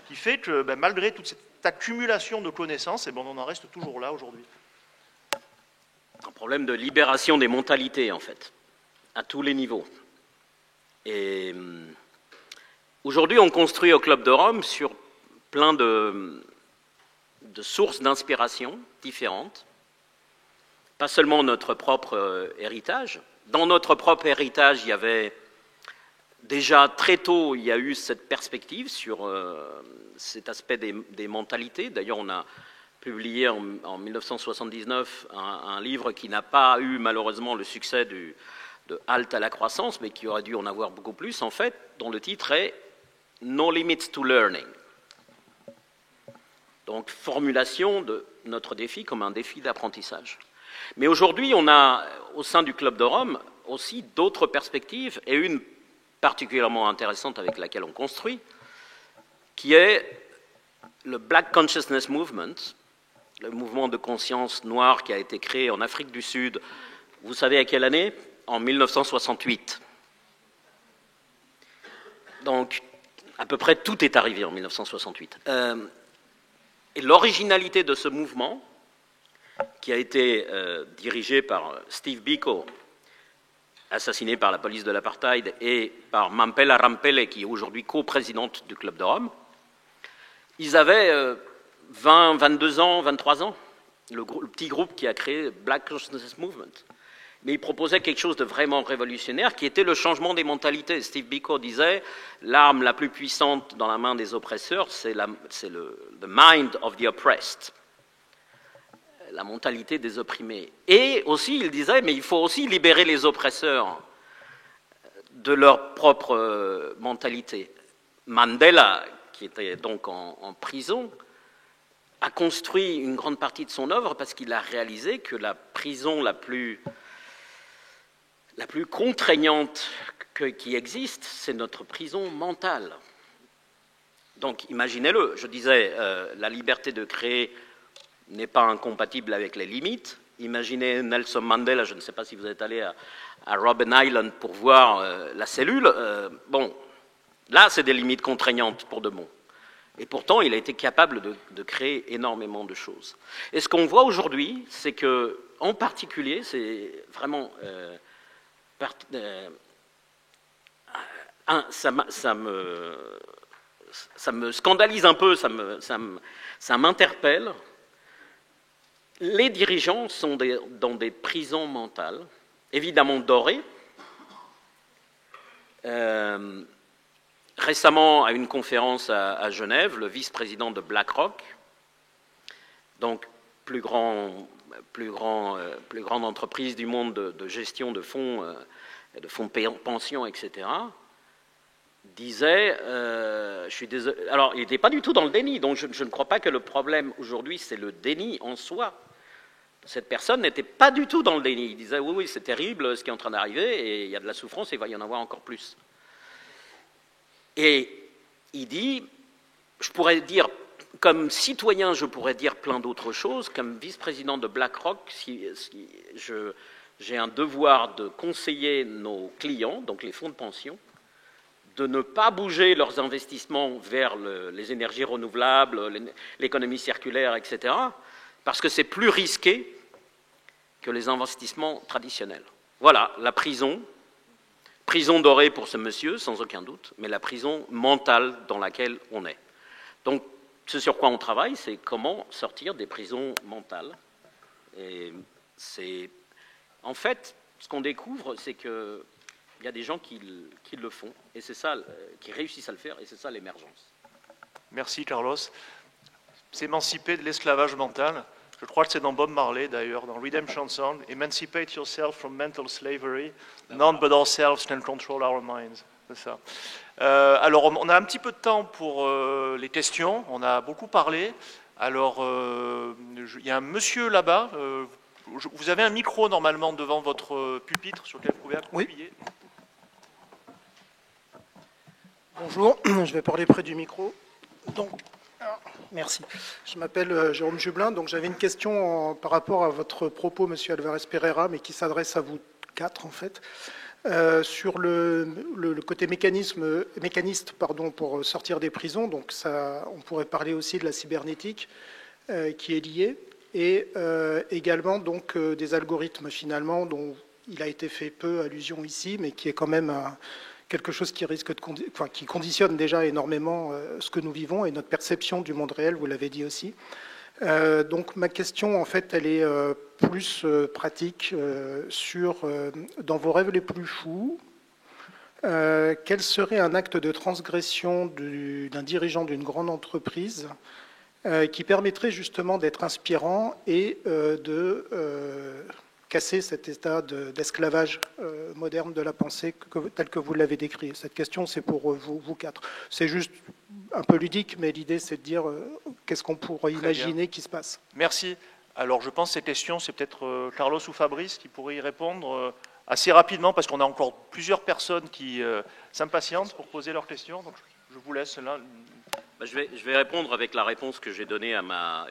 qui fait que malgré toute cette accumulation de connaissances, on en reste toujours là aujourd'hui? Un problème de libération des mentalités, en fait, à tous les niveaux. Et aujourd'hui, on construit au Club de Rome sur plein de sources d'inspiration différentes, pas seulement notre propre héritage. Dans notre propre héritage, il y avait déjà très tôt, il y a eu cette perspective sur cet aspect des mentalités. D'ailleurs, on a publié en 1979 un livre qui n'a pas eu malheureusement le succès de Halte à la croissance, mais qui aurait dû en avoir beaucoup plus, en fait, dont le titre est « No Limits to Learning ». Donc, formulation de notre défi comme un défi d'apprentissage. Mais aujourd'hui, on a, au sein du Club de Rome, aussi d'autres perspectives, et une particulièrement intéressante avec laquelle on construit, qui est le Black Consciousness Movement, le mouvement de conscience noire qui a été créé en Afrique du Sud. Vous savez à quelle année? En 1968. Donc, à peu près tout est arrivé en 1968. Et l'originalité de ce mouvement, qui a été dirigé par Steve Biko, assassiné par la police de l'apartheid, et par Mampela Rampele, qui est aujourd'hui co-présidente du Club de Rome, ils avaient 20, 22 ans, 23 ans, le petit groupe qui a créé Black Consciousness Movement. Mais ils proposaient quelque chose de vraiment révolutionnaire, qui était le changement des mentalités. Steve Biko disait, l'arme la plus puissante dans la main des oppresseurs, c'est the mind of the oppressed, la mentalité des opprimés. Et aussi, il disait, mais il faut aussi libérer les oppresseurs de leur propre mentalité. Mandela, qui était donc en prison, a construit une grande partie de son œuvre parce qu'il a réalisé que la prison la plus contraignante qui existe, c'est notre prison mentale. Donc, imaginez-le, je disais, la liberté de créer n'est pas incompatible avec les limites. Imaginez Nelson Mandela, je ne sais pas si vous êtes allé à Robben Island pour voir la cellule. Bon, là, c'est des limites contraignantes pour de bon. Et pourtant, il a été capable de créer énormément de choses. Et ce qu'on voit aujourd'hui, c'est que, en particulier, c'est vraiment... ça me scandalise un peu, ça m'interpelle. Les dirigeants sont dans des prisons mentales, évidemment dorées. Récemment, à une conférence à Genève, le vice-président de BlackRock, donc plus grande entreprise du monde de gestion de fonds pension, etc., disait, je suis désolé, alors il n'était pas du tout dans le déni, donc je ne crois pas que le problème aujourd'hui c'est le déni en soi. Cette personne n'était pas du tout dans le déni, il disait oui, c'est terrible ce qui est en train d'arriver et il y a de la souffrance et il va y en avoir encore plus. Et il dit, je pourrais dire, comme citoyen, je pourrais dire plein d'autres choses, comme vice-président de BlackRock, j'ai un devoir de conseiller nos clients, donc les fonds de pension, de ne pas bouger leurs investissements vers les énergies renouvelables, l'économie circulaire, etc., parce que c'est plus risqué que les investissements traditionnels. Voilà, la prison dorée pour ce monsieur, sans aucun doute, mais la prison mentale dans laquelle on est. Donc, ce sur quoi on travaille, c'est comment sortir des prisons mentales. Et c'est... En fait, ce qu'on découvre, c'est qu'il y a des gens qui le font, et c'est ça, qui réussissent à le faire, et c'est ça l'émergence. Merci Carlos. S'émanciper de l'esclavage mental, je crois que c'est dans Bob Marley d'ailleurs, dans Redemption Song, Emancipate yourself from mental slavery, none but ourselves can control our minds. C'est ça. Alors, on a un petit peu de temps pour les questions, on a beaucoup parlé. Alors, il y a un monsieur là-bas, vous avez un micro normalement devant votre pupitre sur lequel vous pouvez appuyer. Oui. Bonjour, je vais parler près du micro. Donc, merci. Je m'appelle Jérôme Jublin, donc j'avais une question par rapport à votre propos, monsieur Alvarez Pereira, mais qui s'adresse à vous quatre en fait. Sur le côté mécaniste pour sortir des prisons, donc ça, on pourrait parler aussi de la cybernétique qui est liée, et également donc des algorithmes finalement dont il a été fait peu allusion ici, mais qui est quand même quelque chose qui risque qui conditionne déjà énormément ce que nous vivons et notre perception du monde réel, vous l'avez dit aussi. Donc ma question, en fait, elle est plus pratique sur, dans vos rêves les plus fous, quel serait un acte de transgression d'un dirigeant d'une grande entreprise qui permettrait justement d'être inspirant et de casser cet état d'esclavage moderne de la pensée tel que vous l'avez décrit. Cette question, c'est pour vous quatre. C'est juste un peu ludique, mais l'idée, c'est de dire qu'est-ce qu'on pourrait imaginer qui se passe. Merci. Alors, je pense que ces questions, c'est peut-être Carlos ou Fabrice qui pourraient y répondre assez rapidement, parce qu'on a encore plusieurs personnes qui s'impatientent pour poser leurs questions. Donc, je vous laisse là. Je vais répondre avec la réponse que j'ai donnée à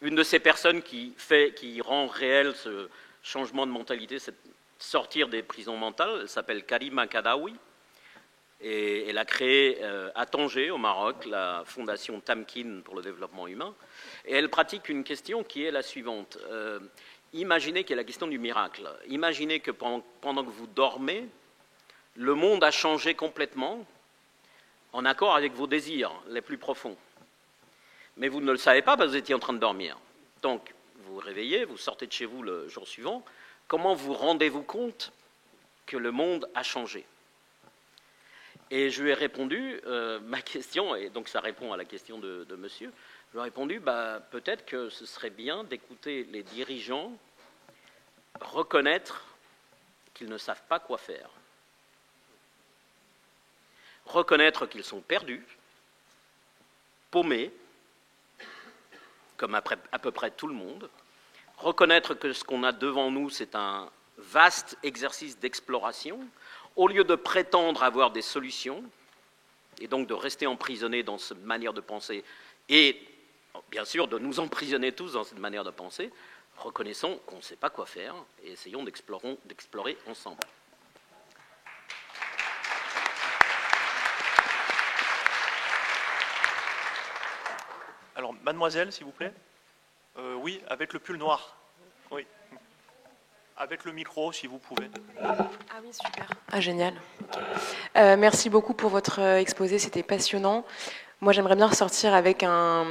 une de ces personnes qui rend réel ce changement de mentalité, c'est sortir des prisons mentales. Elle s'appelle Karima Kadaoui et elle a créé à Tanger, au Maroc, la fondation Tamkin pour le développement humain. Et elle pratique une question qui est la suivante. Imaginez qu'il y a la question du miracle. Imaginez que pendant que vous dormez, le monde a changé complètement en accord avec vos désirs les plus profonds. Mais vous ne le savez pas parce que vous étiez en train de dormir. Donc, vous vous réveillez, vous sortez de chez vous le jour suivant. Comment vous rendez-vous compte que le monde a changé? Et je lui ai répondu, ma question, et donc ça répond à la question de monsieur, je lui ai répondu, peut-être que ce serait bien d'écouter les dirigeants reconnaître qu'ils ne savent pas quoi faire. Reconnaître qu'ils sont perdus, paumés, comme à peu près tout le monde, reconnaître que ce qu'on a devant nous, c'est un vaste exercice d'exploration, au lieu de prétendre avoir des solutions, et donc de rester emprisonnés dans cette manière de penser, et bien sûr de nous emprisonner tous dans cette manière de penser, reconnaissons qu'on ne sait pas quoi faire, et essayons d'explorer ensemble. Alors, mademoiselle, s'il vous plaît. Oui, avec le pull noir. Oui. Avec le micro, si vous pouvez. Ah oui, super. Ah, génial. Merci beaucoup pour votre exposé, c'était passionnant. Moi, j'aimerais bien ressortir avec un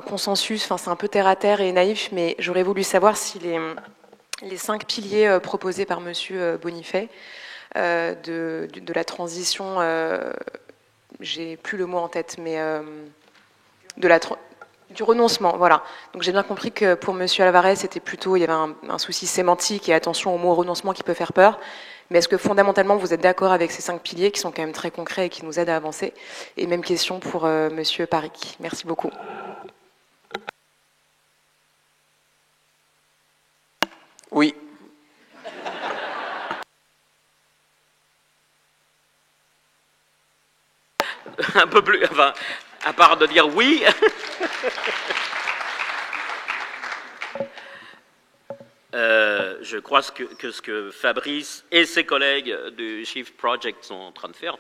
consensus, enfin, c'est un peu terre-à-terre et naïf, mais j'aurais voulu savoir si les 5 piliers proposés par Monsieur Bonifay de la transition, j'ai plus le mot en tête, mais du renoncement, voilà. Donc j'ai bien compris que pour Monsieur Alvarez, c'était plutôt, il y avait un souci sémantique et attention au mot renoncement qui peut faire peur. Mais est-ce que fondamentalement vous êtes d'accord avec ces 5 piliers qui sont quand même très concrets et qui nous aident à avancer? Et même question pour Monsieur Parik. Merci beaucoup. Oui. Un peu plus, enfin, à part de dire oui. Je crois que ce que Fabrice et ses collègues du Shift Project sont en train de faire,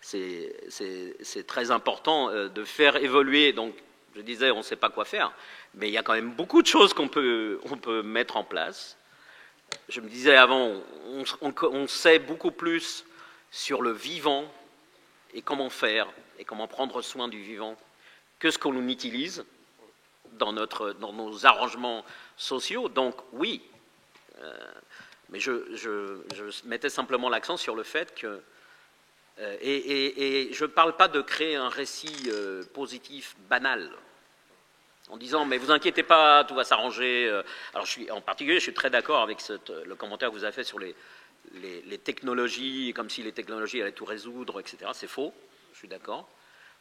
c'est très important de faire évoluer. Donc, je disais, on ne sait pas quoi faire, mais il y a quand même beaucoup de choses qu'on peut mettre en place. Je me disais avant, on sait beaucoup plus sur le vivant et comment faire et comment prendre soin du vivant que ce qu'on utilise dans nos arrangements sociaux. Donc oui, mais je mettais simplement l'accent sur le fait que, et je ne parle pas de créer un récit positif banal, en disant mais vous inquiétez pas, tout va s'arranger. Alors en particulier, je suis très d'accord avec le commentaire que vous avez fait sur les technologies, comme si les technologies allaient tout résoudre, etc. C'est faux, je suis d'accord.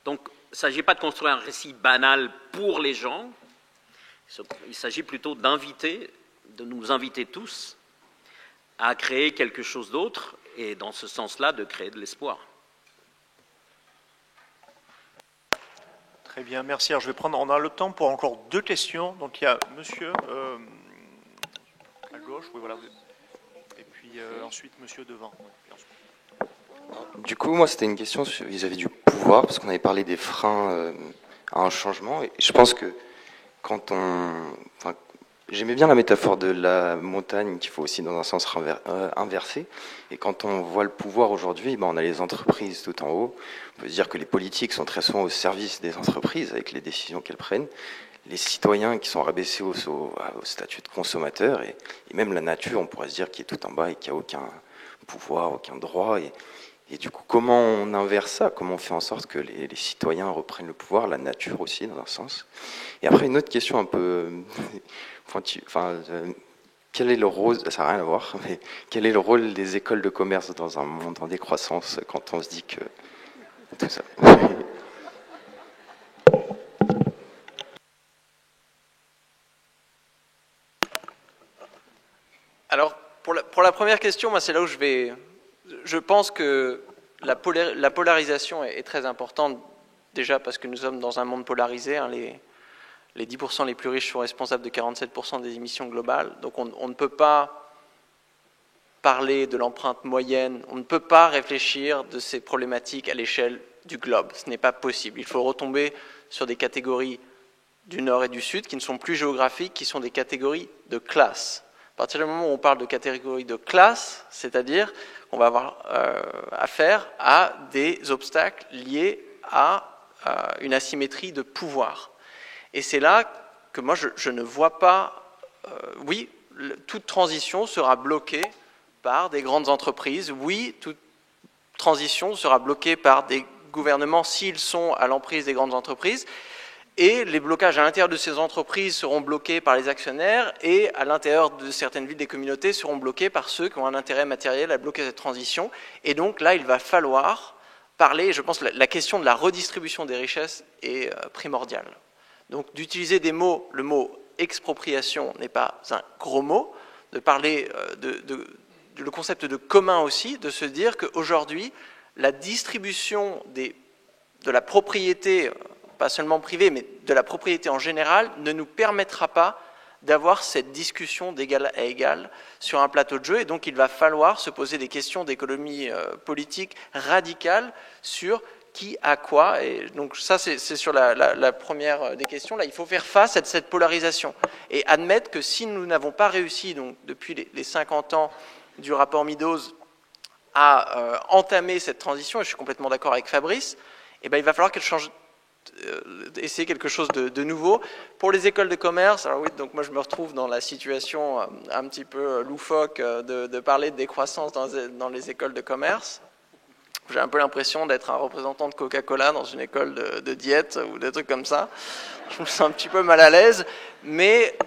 Donc, il ne s'agit pas de construire un récit banal pour les gens, il s'agit plutôt de nous inviter tous à créer quelque chose d'autre, et dans ce sens-là, de créer de l'espoir. Très bien, merci. Alors, on a le temps pour encore 2 questions. Donc, il y a monsieur à gauche, oui, voilà. Et puis ensuite, monsieur devant. Du coup, moi, c'était une question vis-à-vis du pouvoir, parce qu'on avait parlé des freins à un changement. Et je pense que J'aimais bien la métaphore de la montagne qu'il faut aussi dans un sens inversé. Et quand on voit le pouvoir aujourd'hui, on a les entreprises tout en haut. On peut se dire que les politiques sont très souvent au service des entreprises avec les décisions qu'elles prennent. Les citoyens qui sont rabaissés au statut de consommateur et même la nature, on pourrait se dire, qui est tout en bas et qui n'a aucun pouvoir, aucun droit. Et du coup, comment on inverse ça? Comment on fait en sorte que les citoyens reprennent le pouvoir, la nature aussi, dans un sens? Et après, une autre question un peu... quel est le rôle, ça n'a rien à voir, mais quel est le rôle des écoles de commerce dans un monde en décroissance quand on se dit que tout ça... Alors, pour la première question, moi, c'est là où je pense que la polarisation est très importante, déjà parce que nous sommes dans un monde polarisé. Hein, les 10% les plus riches sont responsables de 47% des émissions globales. Donc, on ne peut pas parler de l'empreinte moyenne, on ne peut pas réfléchir de ces problématiques à l'échelle du globe. Ce n'est pas possible. Il faut retomber sur des catégories du Nord et du Sud qui ne sont plus géographiques, qui sont des catégories de classe. À partir du moment où on parle de catégorie de classe, c'est-à-dire qu'on va avoir affaire à des obstacles liés à une asymétrie de pouvoir. Et c'est là que moi je ne vois pas... oui, toute transition sera bloquée par des grandes entreprises. Oui, toute transition sera bloquée par des gouvernements s'ils sont à l'emprise des grandes entreprises. Et les blocages à l'intérieur de ces entreprises seront bloqués par les actionnaires et à l'intérieur de certaines villes des communautés seront bloqués par ceux qui ont un intérêt matériel à bloquer cette transition. Et donc là, il va falloir parler, je pense que la question de la redistribution des richesses est primordiale. Donc d'utiliser des mots, le mot expropriation n'est pas un gros mot, de parler le concept de commun aussi, de se dire qu'aujourd'hui, la distribution de la propriété, pas seulement privée, mais de la propriété en général, ne nous permettra pas d'avoir cette discussion d'égal à égal sur un plateau de jeu. Et donc, il va falloir se poser des questions d'économie politique radicale sur qui a quoi. Et donc, ça, c'est sur la première des questions. Là, il faut faire face à cette polarisation et admettre que si nous n'avons pas réussi, donc, depuis les 50 ans du rapport Meadows, à entamer cette transition, et je suis complètement d'accord avec Fabrice, eh bien, il va falloir qu'elle change, essayer quelque chose de nouveau. Pour les écoles de commerce, alors oui, donc moi je me retrouve dans la situation un petit peu loufoque de parler de décroissance dans les écoles de commerce. J'ai un peu l'impression d'être un représentant de Coca-Cola dans une école de diète ou des trucs comme ça. Je me sens un petit peu mal à l'aise, mais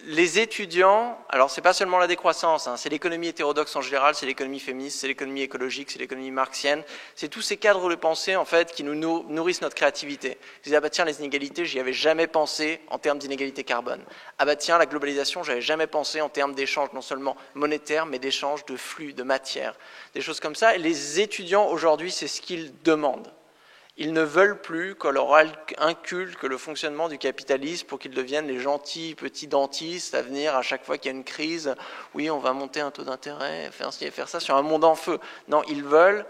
les étudiants, alors c'est pas seulement la décroissance, hein, c'est l'économie hétérodoxe en général, c'est l'économie féministe, c'est l'économie écologique, c'est l'économie marxienne, c'est tous ces cadres de pensée en fait qui nous nourrissent notre créativité. Je disais, ah bah tiens, les inégalités, j'y avais jamais pensé en termes d'inégalité carbone. Ah bah tiens, la globalisation, j'avais jamais pensé en termes d'échanges non seulement monétaires, mais d'échanges de flux, de matière, des choses comme ça. Et les étudiants aujourd'hui, c'est ce qu'ils demandent. Ils ne veulent plus qu'on leur inculque le fonctionnement du capitalisme pour qu'ils deviennent les gentils petits dentistes à venir à chaque fois qu'il y a une crise. Oui, on va monter un taux d'intérêt, faire ci et faire ça sur un monde en feu. Non, ils veulent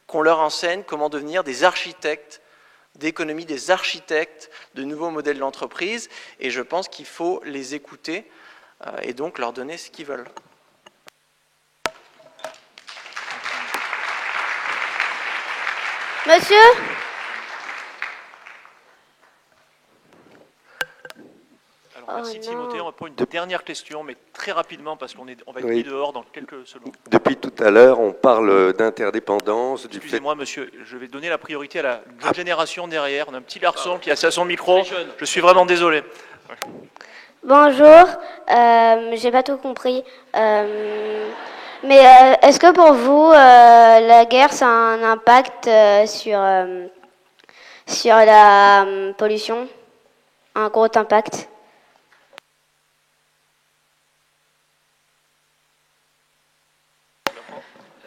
qu'on leur enseigne comment devenir des architectes d'économie, des architectes de nouveaux modèles d'entreprise. Et je pense qu'il faut les écouter et donc leur donner ce qu'ils veulent. Monsieur ? Merci Timothée. On reprend une dernière question, mais très rapidement, parce qu'on va être mis dehors dans quelques secondes. Depuis tout à l'heure, on parle d'interdépendance. Excusez-moi, monsieur, je vais donner la priorité à la génération derrière. On a un petit garçon qui a son micro. Je suis vraiment désolé. Bonjour, j'ai pas tout compris. Mais est-ce que pour vous, la guerre, ça a un impact sur la pollution? Un gros impact?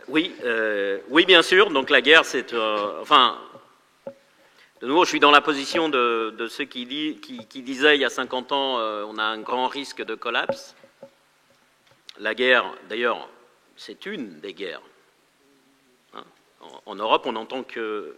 Oui, oui, bien sûr. Donc la guerre, c'est... enfin, de nouveau, je suis dans la position de ceux qui disaient il y a 50 ans, on a un grand risque de collapse. La guerre, d'ailleurs, c'est une des guerres. Hein, en Europe, on entend que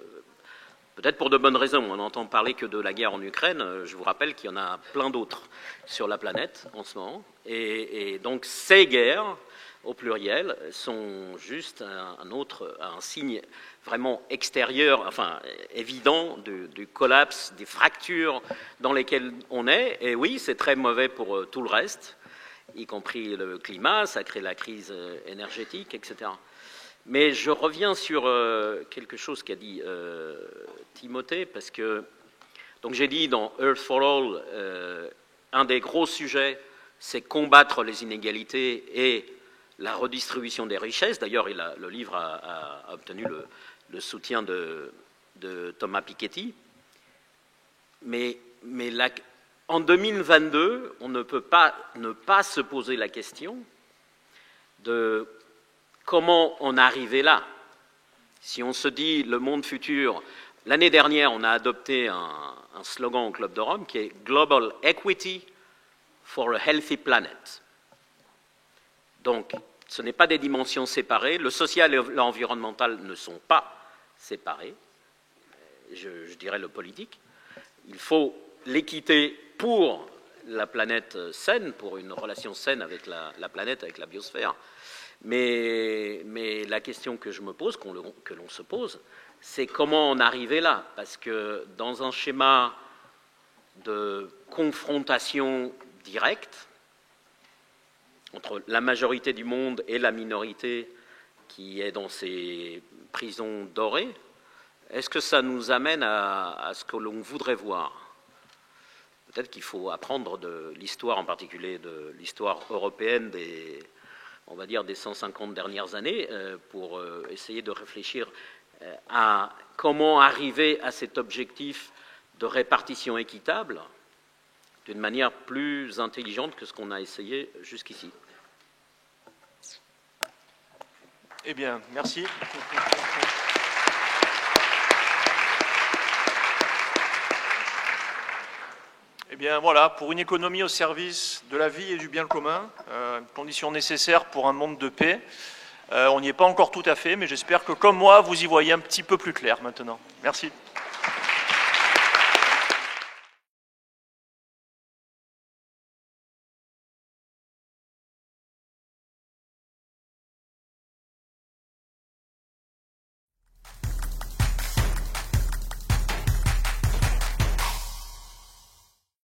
Peut-être pour de bonnes raisons. On n'entend parler que de la guerre en Ukraine. Je vous rappelle qu'il y en a plein d'autres sur la planète en ce moment. Et donc ces guerres, au pluriel, sont juste un signe vraiment extérieur, enfin évident du collapse, des fractures dans lesquelles on est. Et oui, c'est très mauvais pour tout le reste, y compris le climat, ça crée la crise énergétique, etc. Mais je reviens sur quelque chose qu'a dit Timothée, parce que, donc j'ai dit dans Earth for All, un des gros sujets, c'est combattre les inégalités et la redistribution des richesses. D'ailleurs, le livre a obtenu le soutien de Thomas Piketty. Mais en 2022, on ne peut pas ne pas se poser la question de comment on est arrivé là. Si on se dit le monde futur, l'année dernière, on a adopté un slogan au Club de Rome qui est « Global Equity for a Healthy Planet ». Donc, ce n'est pas des dimensions séparées. Le social et l'environnemental ne sont pas séparés. Je dirais le politique. Il faut l'équité pour la planète saine, pour une relation saine avec la planète, avec la biosphère. Mais la question que je me pose, que l'on se pose, c'est comment en arriver là. Parce que dans un schéma de confrontation directe, entre la majorité du monde et la minorité qui est dans ces prisons dorées, est-ce que ça nous amène à ce que l'on voudrait voir? Peut-être qu'il faut apprendre de l'histoire, en particulier de l'histoire européenne on va dire des 150 dernières années, pour essayer de réfléchir à comment arriver à cet objectif de répartition équitable d'une manière plus intelligente que ce qu'on a essayé jusqu'ici. Eh bien, merci. Eh bien, voilà, pour une économie au service de la vie et du bien commun, condition nécessaire pour un monde de paix. On n'y est pas encore tout à fait, mais j'espère que, comme moi, vous y voyez un petit peu plus clair maintenant. Merci.